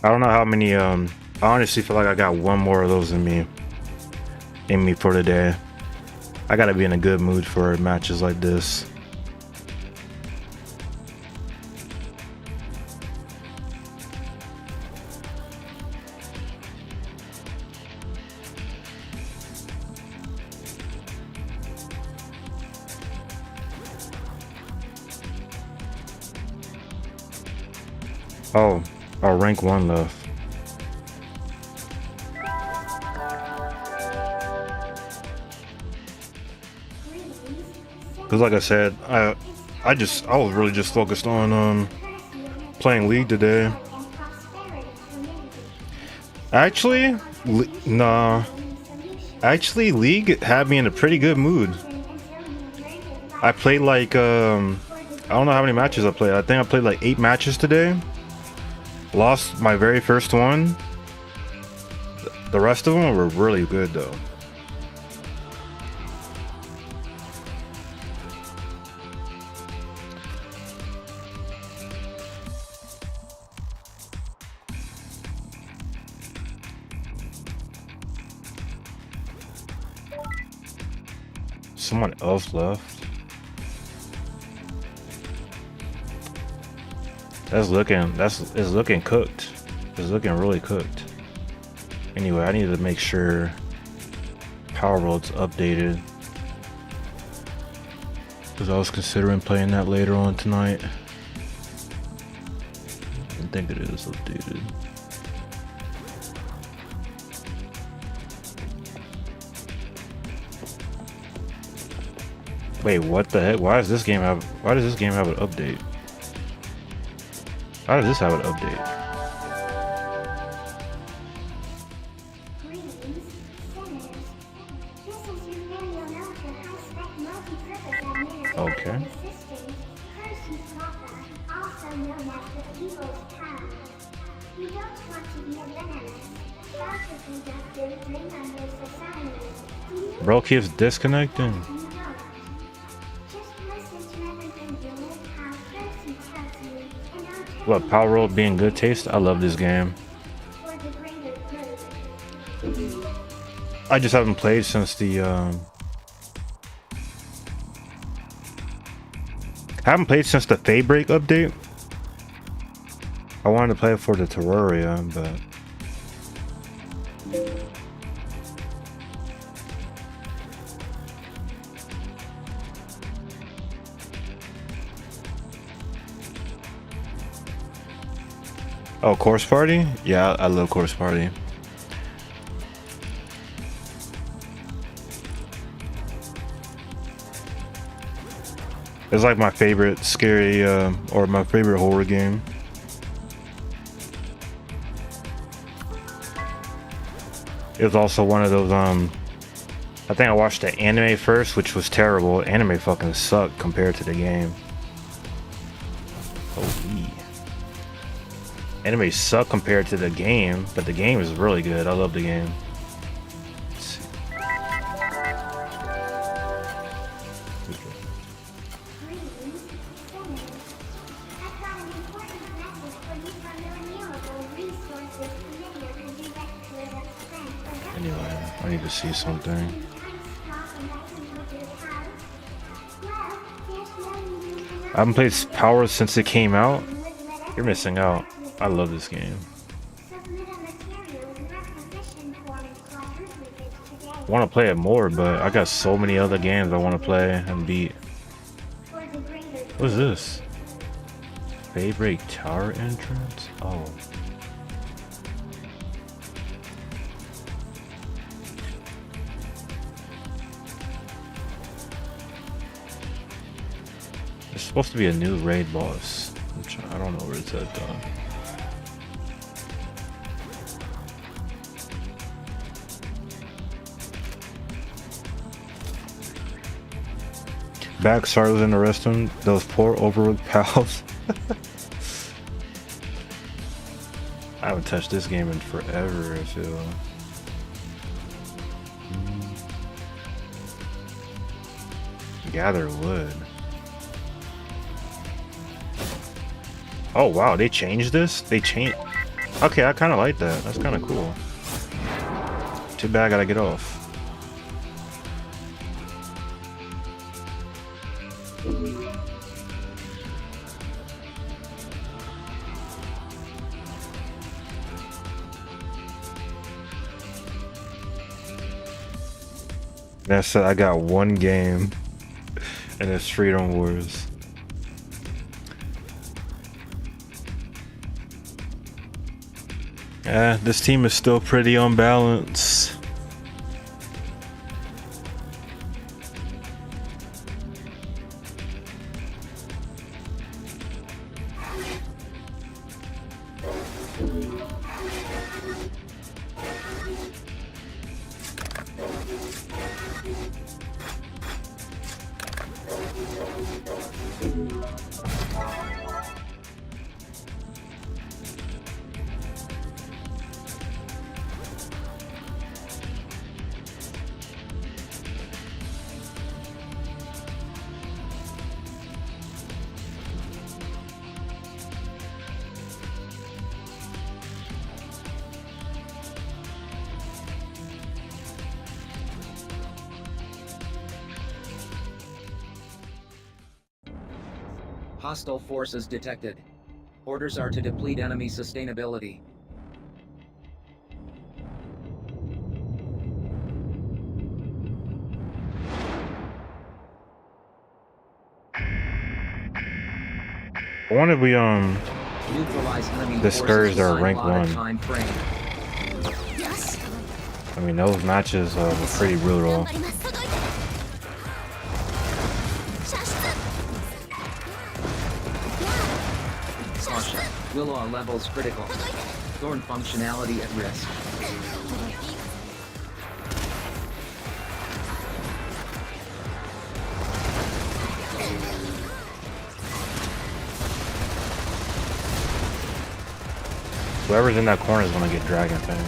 I don't know how many, I honestly feel like I got one more of those in me for today. I gotta be in a good mood for matches like this. Oh, rank 1 left. Cause like I said, I was really just focused on playing League today. Actually, League had me in a pretty good mood. I played like I don't know how many matches I played. I think I played like 8 matches today. Lost my very first one. The rest of them were really good though. Someone else left. It's looking cooked. It's looking really cooked. Anyway, I need to make sure Power World's updated. Because I was considering playing that later on tonight. I think it is updated. Wait, what the heck? Why does this game have an update? How does this have an update? Greetings, sinners. This is your manual note to high-spec multi-purpose Okay. administrative assistant, Percy's Papa, also known as the People's Pal. You don't want to be a venomous, counterproductive drain on your society. Do you? Bro keeps disconnecting. You don't. Just listen to everything you live how Percy tells you, and I'll tell What, you Power World being good taste? I love this game. for the greater good. I just haven't played since the Daybreak update. I wanted to play it for the Terraria, but oh, Course Party? Yeah, I love Course Party. It's like my favorite scary or my favorite horror game. It was also one of those I think I watched the anime first, which was terrible. Anime fucking sucked compared to the game. Oh, yeah. Enemies suck compared to the game, but the game is really good. I love the game. Let's see. Greetings, Simmons. I've got an important message for you from the Renewable Resources Committee of the Directorate of Strength Production. Anyway, I need to see something. Well, there's no need to I haven't played Power since it came out. You're missing out. I love this game. submit a materials requisition form and quadruplicate today. I want to play it more, but I got so many other games I want to play and beat. For the greater What is this? Daybreak Tower entrance? Oh. There's supposed to be a new raid boss. Which I don't know where it's at though. Back Sardos in the restroom. Those poor overworked pals. I haven't touched this game in forever, I feel. Gather wood. Oh wow, they changed this? They changed. Okay, I kind of like that. That's kind of cool. Too bad I gotta get off. That's it. I got one game, and it's Freedom Wars. Yeah, this team is still pretty unbalanced. Hostile forces detected. Orders are to deplete enemy sustainability. I wonder if we Neutralize enemy discouraged forces our inside rank allotted 1. time frame. I mean, those matches were pretty brutal. 頑張ります届いて射出 Caution. Willow levels critical. Thorn functionality at risk. Whoever's in that corner is gonna get Dragon Fang.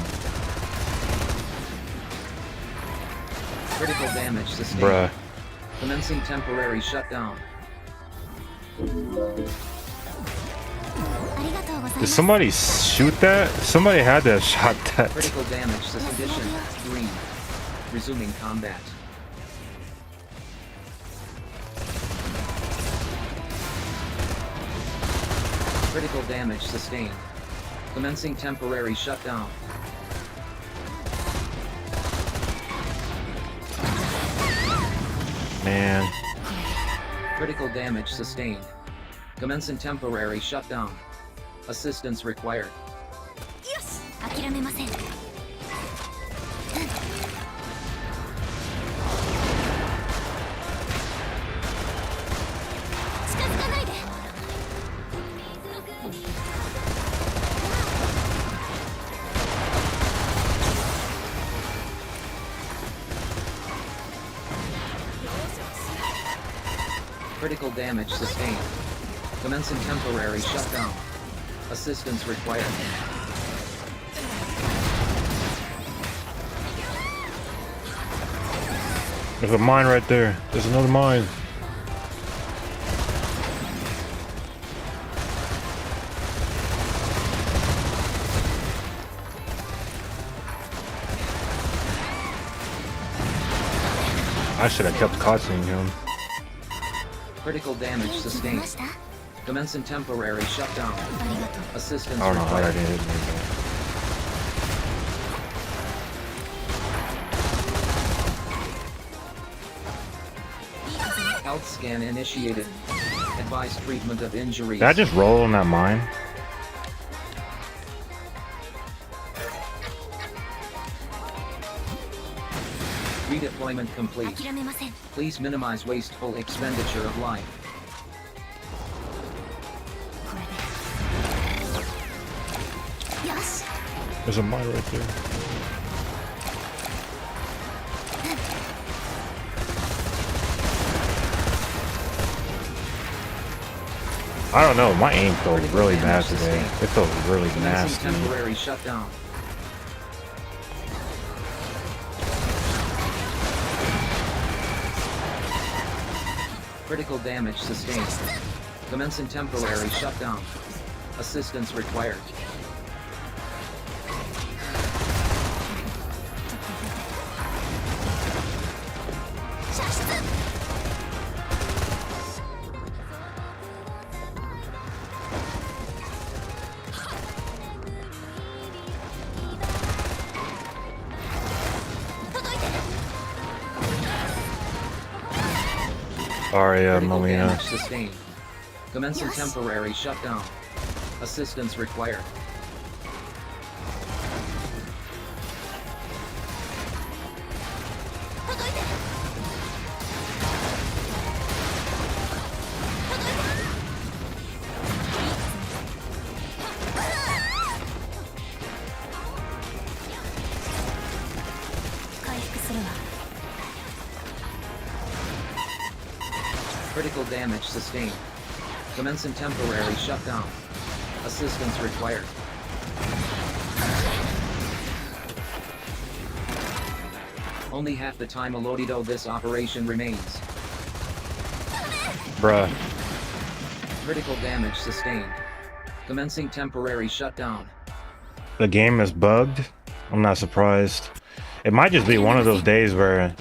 Critical damage sustained. Bruh. Commencing temporary shutdown. ありがとうござい Did ます somebody shoot that? Somebody had to have shot that. Critical damage suspicion. Green. Resuming combat. Critical damage sustained. Commencing temporary shutdown. Man. Critical damage sustained. Commencing temporary shutdown. Assistance required. よし諦めません 近づかないで Critical damage sustained. Commencing temporary shutdown. Assistance required. There's a mine right there. There's another mine. I should have kept cussing him. Critical damage 元気出 sustained. ました？ Commencing temporary shutdown. ありがとう。 Assistance I don't know how that required. didn't hit me, Health scan initiated. Advised treatment of injuries. but... Did I just roll on that mine? Redeployment complete. 諦めません。 Please minimize wasteful expenditure of life. これで。よし。 There's a mine right there. I don't know, my aim felt really bad today. It felt really Commencing nasty. temporary shutdown. Critical damage sustained. Commencing temporary shutdown. Assistance required. Sorry, Critical Melina. damage sustained. Commencing temporary shutdown. Assistance required. Critical damage sustained. Commencing temporary shutdown. Assistance required. Only half the time allotted this operation remains. Bruh. Critical damage sustained. Commencing temporary shutdown. The game is bugged. I'm not surprised. It might just be one of those days where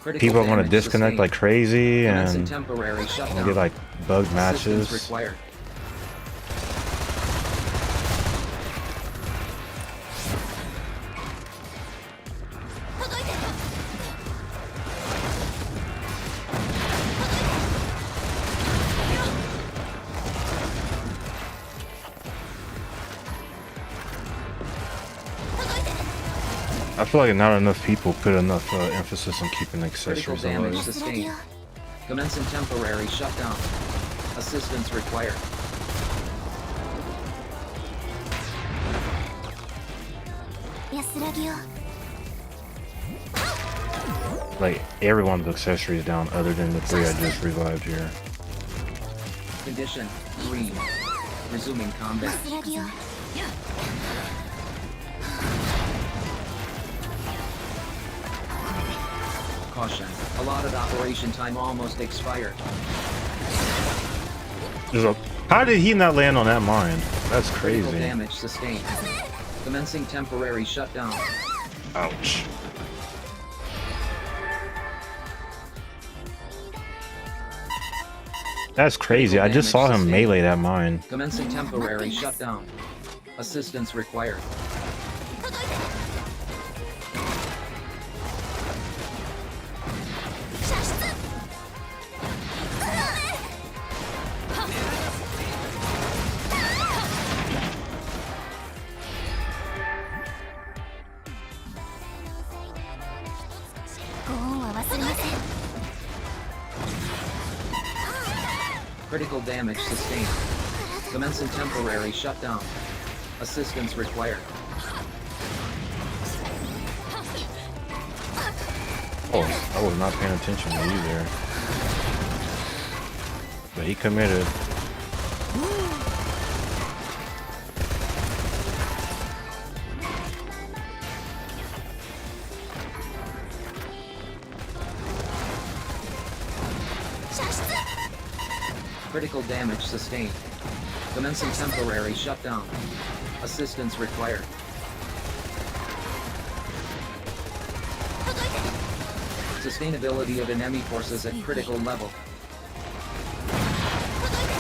Critical people are going to damage disconnect sustained. like crazy Commencing and temporary we'll shutdown. get like bugged Assistance matches. required. I feel like not enough people put enough emphasis on keeping Critical accessories damage alive. sustained. Commencing temporary shutdown. Assistance required. Like everyone's accessories down other than the 3 I just revived here. Condition green. Resuming combat. Caution. Allotted operation time almost expired. How did he not land on that mine? That's Critical crazy. damage sustained. Commencing temporary shutdown. Ouch. That's crazy. I just saw him melee that mine. Commencing temporary shutdown. Assistance required. Critical damage sustained. Commencing temporary shutdown. Assistance required. Oh, I was not paying attention to you there. But he committed. Critical damage sustained. Commencing temporary shutdown. Assistance required. 届いて Sustainability of enemy forces at critical level. 届いて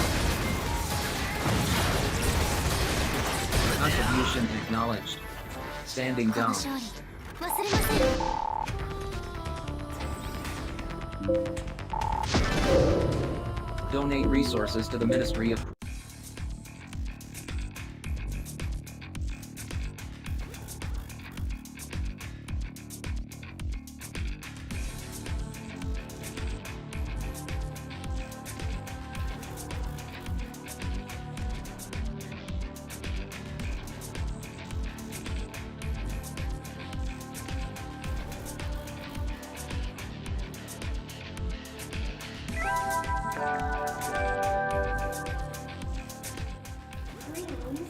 Contribution acknowledged. Standing この down. 勝利忘れません Donate resources to the Ministry of... Greetings,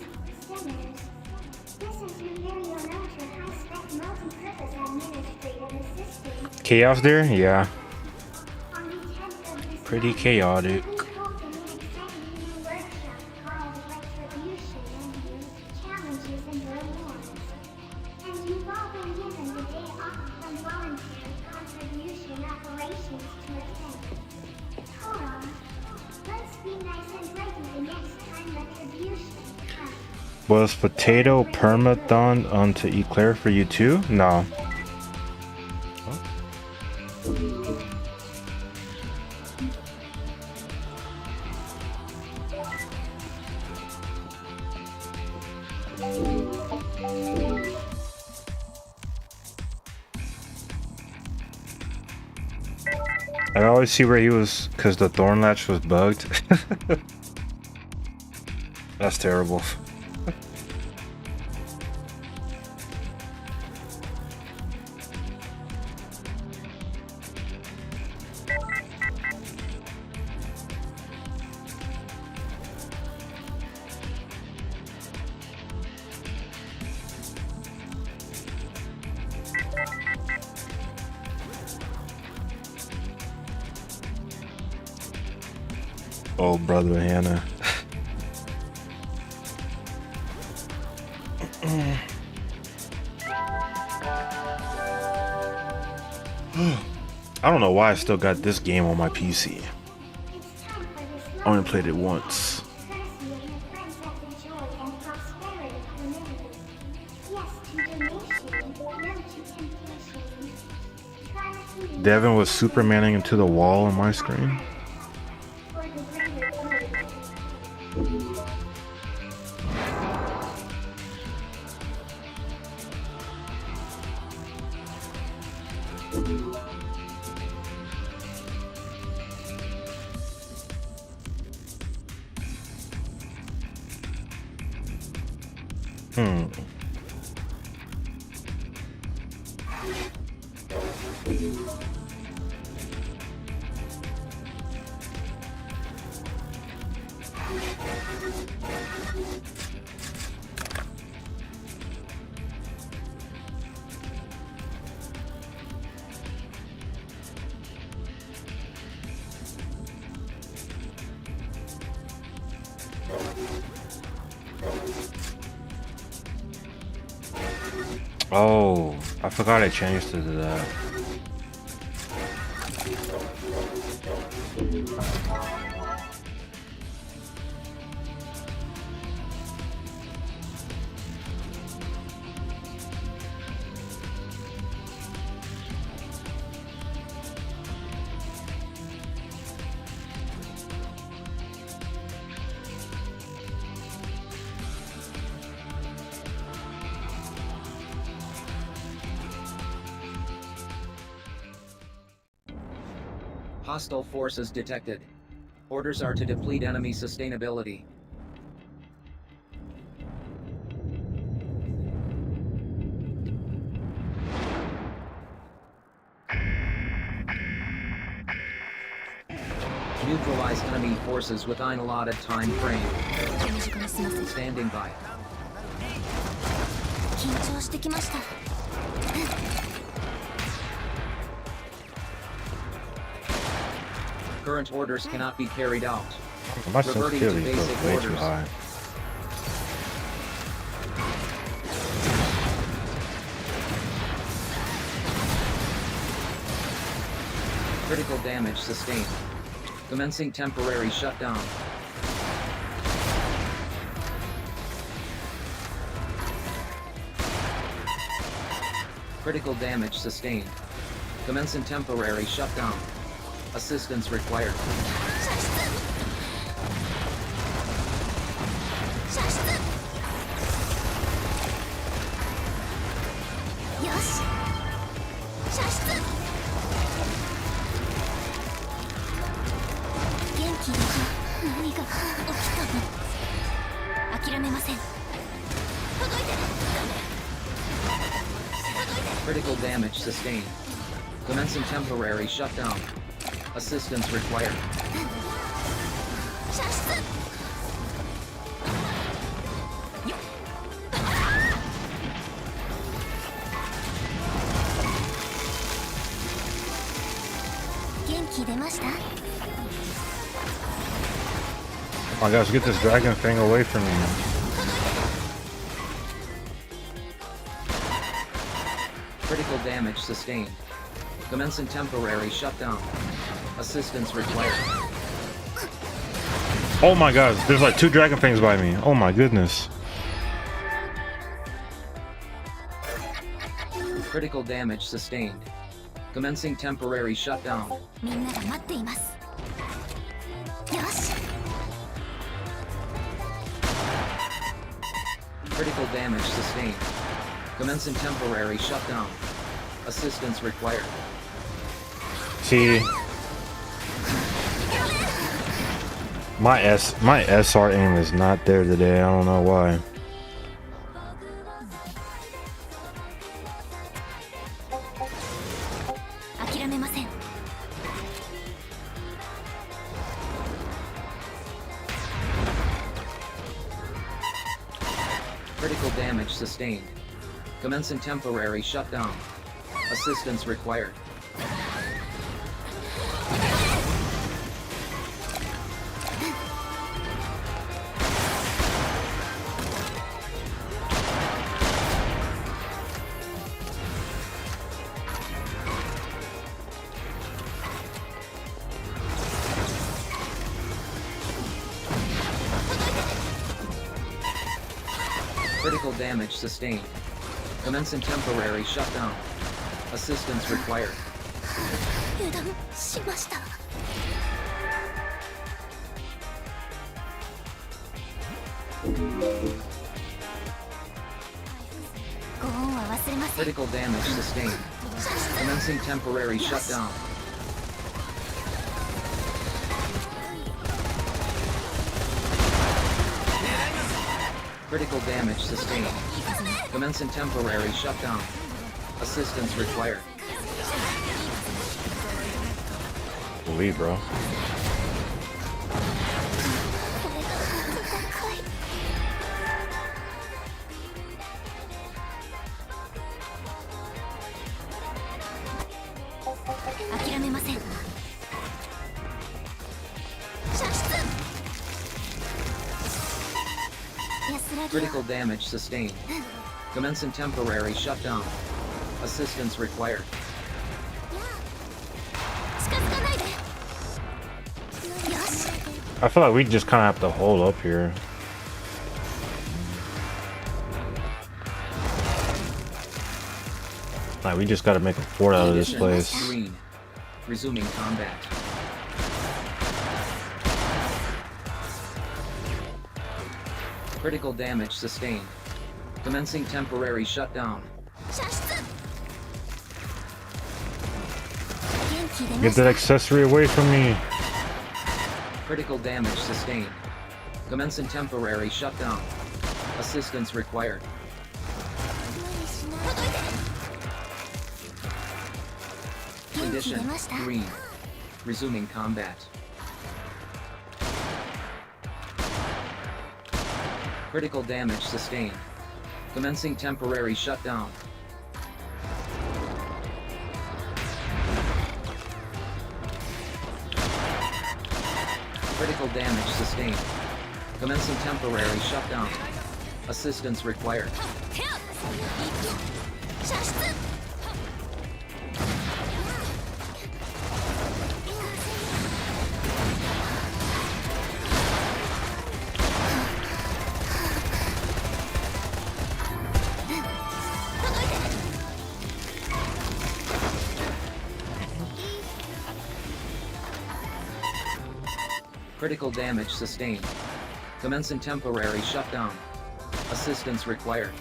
sinners. This is your very own ultra-high-spec multi-purpose administrative assistant. Chaos there? Yeah. On the 10th of this Pretty month, chaotic. we hold an exciting new workshop called Retribution and Youth Challenges and Rewards. And you've all been given the day off from voluntary contribution operations to attend. Hold on. Let's be nice and ready the next time Retribution comes. Was potato permathon onto Eclair for you too? No. I always see where he was because the thorn latch was bugged. That's terrible. Oh, brother Hannah. I don't know why I still got this game on my PC. It's time for this I only played it once. courtesy of your friends at the Joy and Prosperity Community. Yes to donation, no to temptation. Try feeding Devin was Supermaning into the wall on my screen. for the greater good. Oh, I forgot I changed it to that. Hostile forces detected. Orders are to deplete enemy sustainability. Neutralize enemy forces within allotted time frame. 手短に済ませ Standing by. 緊張してきました Current orders cannot be carried out. My Reverting to sensitivity basic is way too orders. high. Critical damage sustained. Commencing temporary shutdown. Critical damage sustained. Commencing temporary shutdown. Assistance required. 射出よし射出元気だ何が起きたの諦めません届いて Critical damage sustained. Commencing temporary shutdown. Assistance required. 射出 元気出ました Oh my gosh, get this dragon thing away from me. Critical damage sustained. Commencing temporary shutdown. Assistance required. Oh my gosh, there's like 2 dragon fangs by me. Oh my goodness. Critical damage sustained. Commencing temporary shutdown. みんなが待っていますよし Critical damage sustained. Commencing temporary shutdown. Assistance required. See, my SR aim is not there today. I don't know why. Critical damage sustained. Commencing temporary shutdown. Assistance required. Critical damage sustained. Commencing temporary shutdown. Assistance required. 油断しましたご恩は忘れません Critical damage sustained. Commencing temporary shutdown. Critical damage sustained. Commencing temporary shutdown. Assistance required. Leave, bro. 諦めません射出安らぎを Critical damage sustained. Commencing temporary shutdown. Assistance required. 近づかないでよし I feel like we just kind of have to hold up here. Like we just got to make a fort out of this place. Green. Resuming combat. Critical damage sustained. Commencing temporary shutdown. 射出元気出ま Get した that accessory away from me. Critical damage sustained. Commencing temporary shutdown. Assistance required. 元気出 Condition ました green. Resuming combat. Critical damage sustained. Commencing temporary shutdown. Critical damage sustained. Commencing temporary shutdown. Assistance required. 手を射出 Critical damage sustained. Commencing temporary shutdown. Assistance required.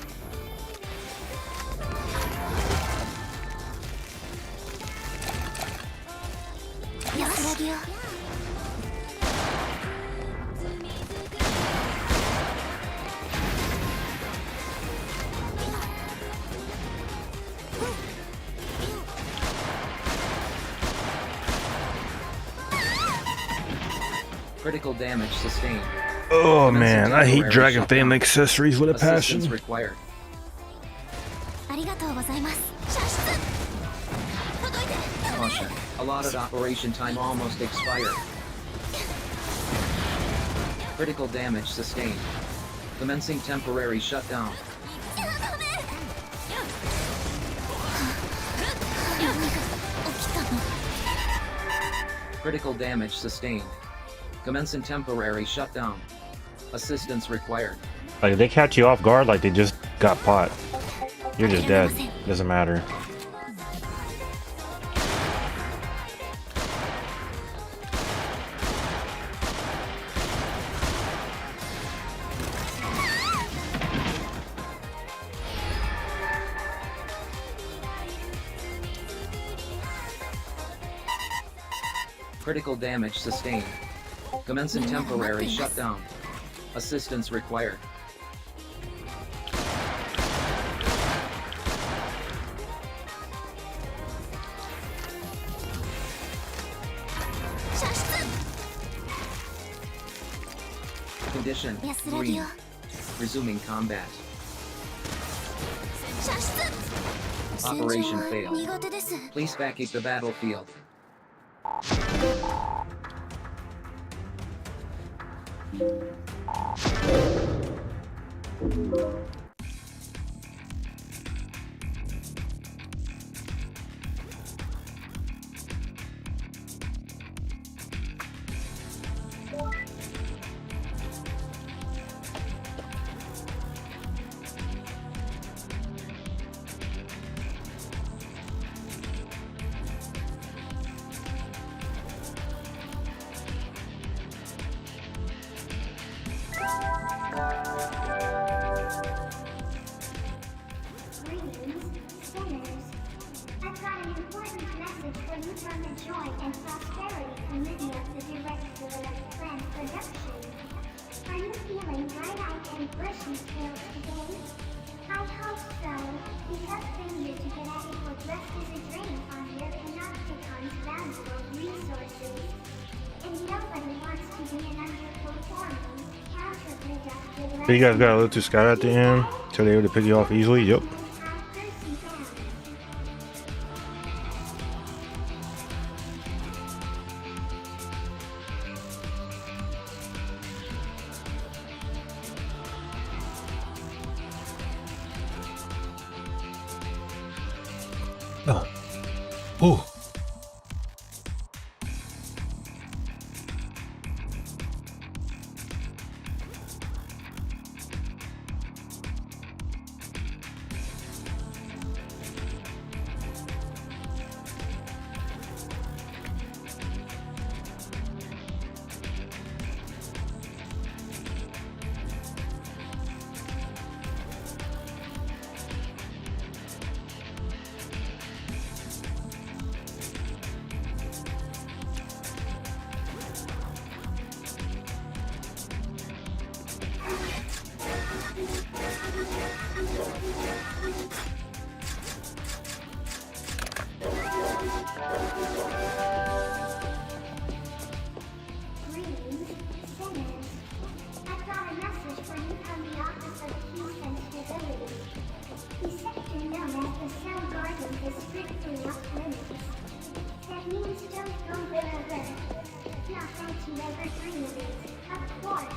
Critical damage sustained. Oh man, I hate temporary Dragon shutdown. Family accessories with a Assistance passion. required. ありがとうございます射出届いて Caution. Allotted operation time almost expired. Critical damage sustained. Commencing temporary shutdown. Critical damage sustained. Commencing temporary shutdown. Assistance required. Like if they catch you off guard, like they just got pot. You're just dead. Doesn't matter. Critical damage sustained. Commencing temporary shutdown. Assistance required. Condition green. Resuming combat. Operation failed. 苦手です Please vacate the battlefield. Greetings, sinners. I've got an important message for you from the Joy and Prosperity Committee of the Director of Plan Production. Are you feeling bright-eyed and bushy-tailed today? I hope so, because failure to get adequate rest is a drain on your Panopticon's valuable resources. And nobody wants to be an underperforming, counterproductive... So you guys got a little too scared at the end, so they were able to pick you off easily. Yep. Oh. Greetings, sinners. I've got a message for you from the Office of Peace and Stability. The sector known as the Cell Garden is strictly off limits. That means don't go wherever. not bet you ever dream of it, of course.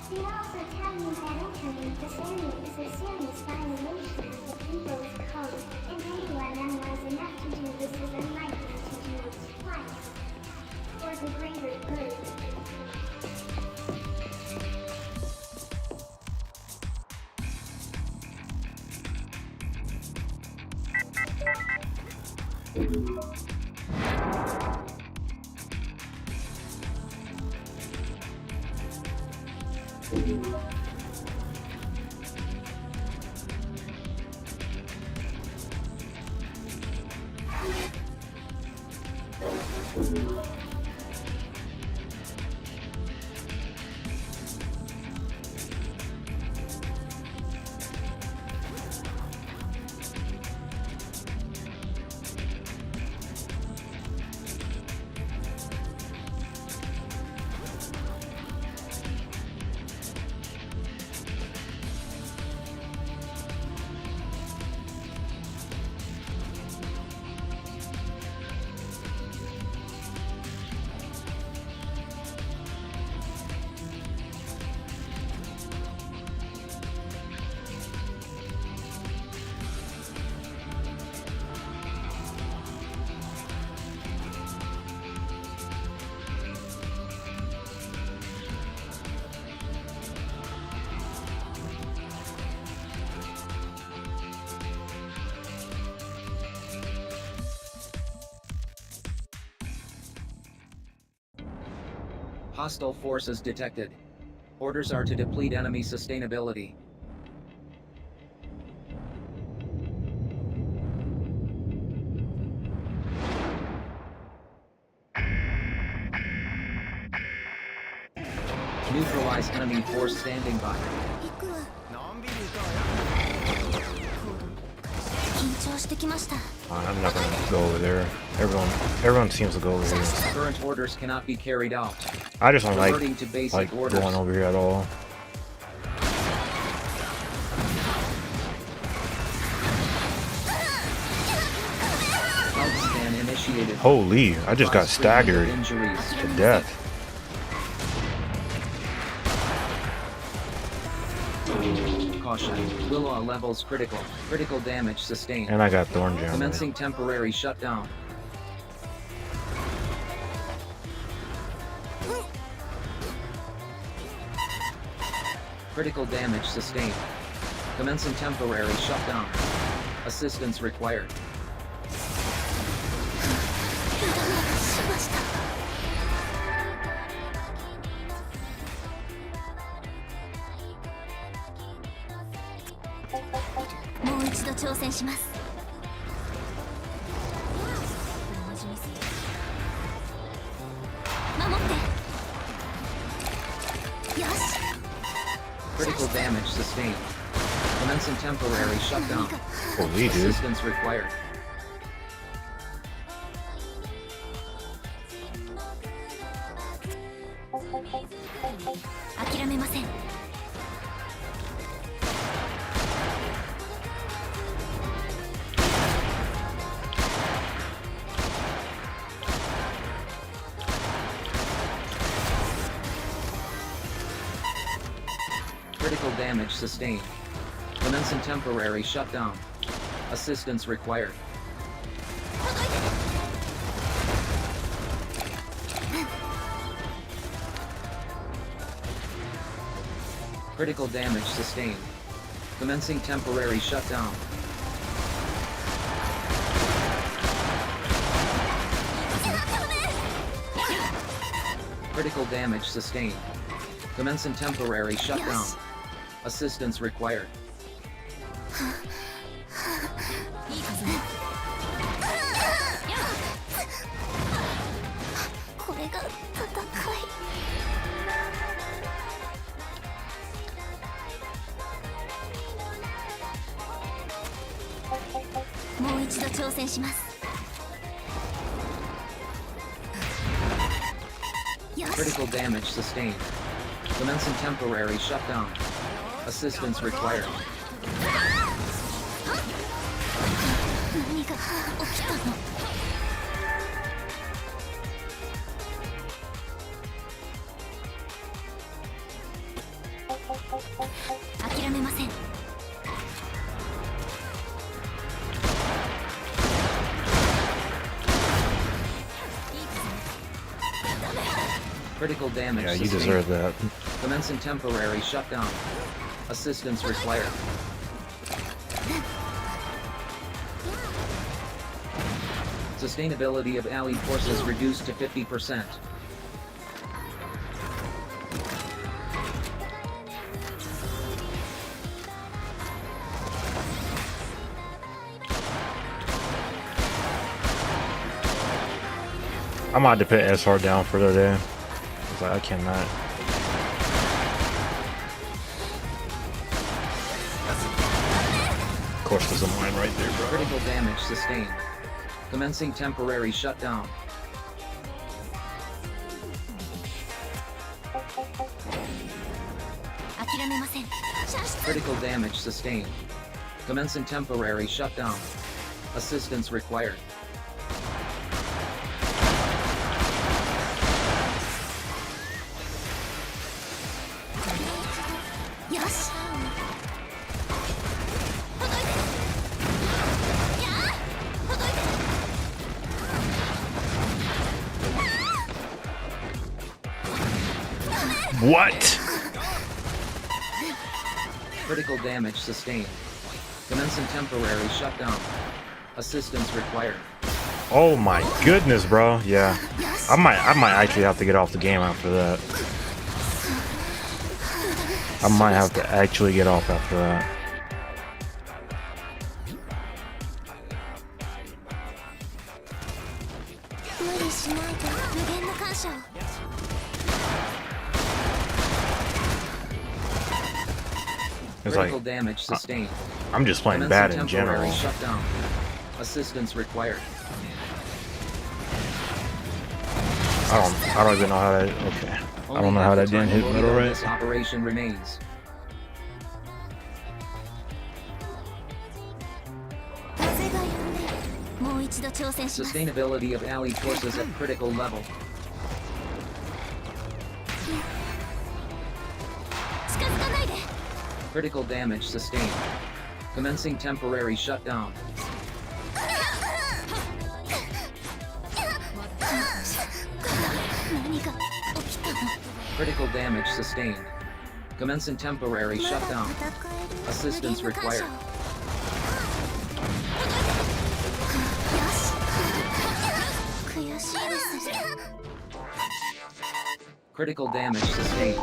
They also tell you that entering this area is a serious violation of the people's code, and anyone unwise enough to do this is unlikely to do it twice. For the greater good. Hostile forces detected. Orders are to deplete enemy sustainability. Neutralize enemy force standing by. 行くわ。のんびり行こうよ。緊張してきました。 I'm not gonna go over there. Everyone seems to go over here. Current orders cannot be carried out. I just don't Reverting to basic like orders. going over here at all. Outspan initiated. Holy, I just got Cause screening of staggered injuries. to death. Caution. Willow levels critical. Critical damage sustained. And I got Thorn Jam. Commencing temporary shutdown. Critical damage sustained. Commencing temporary shutdown. Assistance required. しました。もう一度挑戦します。守って。よし。 Critical damage sustained. Commencing temporary shutdown. Holy, dude. Assistance required. 諦めません。 Critical damage sustained. Commencing temporary shutdown. Assistance required. Critical damage sustained. Commencing temporary shutdown. Critical damage sustained. Commencing temporary shutdown. Assistance required. いいはずね。これが戦い。もう一度挑戦します。よし。 Critical damage sustained. Commencing temporary shutdown. Assistance required. 何が起きたの。Critical damage Yeah, you sustained. deserve that. Commencing temporary shutdown. Assistance required. Sustainability of allied forces reduced to 50%. I might have to put SR down for the day. It's like, I cannot. Of course, there's a mine right there, bro. Critical damage sustained. Commencing temporary shutdown. Critical damage sustained. Commencing temporary shutdown. Assistance required. What? Critical damage sustained. Commencing temporary shutdown. Assistance required. Oh my goodness, bro. Yeah. I might actually have to get off the game after that. I might have to actually get off after that. It's like, Critical damage sustained. I'm just playing Commencing bad in temporary general. shutdown. Assistance required. I don't even know how that. Okay. I don't know how that didn't hit middle right. This operation remains. Sustainability of allied forces at critical level. Critical damage sustained. Commencing temporary shutdown. Critical damage sustained. Commencing temporary shutdown. Assistance required. Critical damage sustained.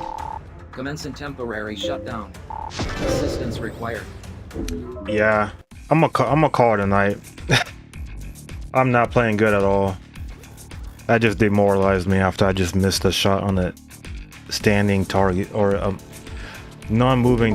Commencing temporary shutdown. Assistance required. Yeah, I'm gonna call it a night. I'm not playing good at all. That just demoralized me after I just missed a shot on that standing target or a non-moving target.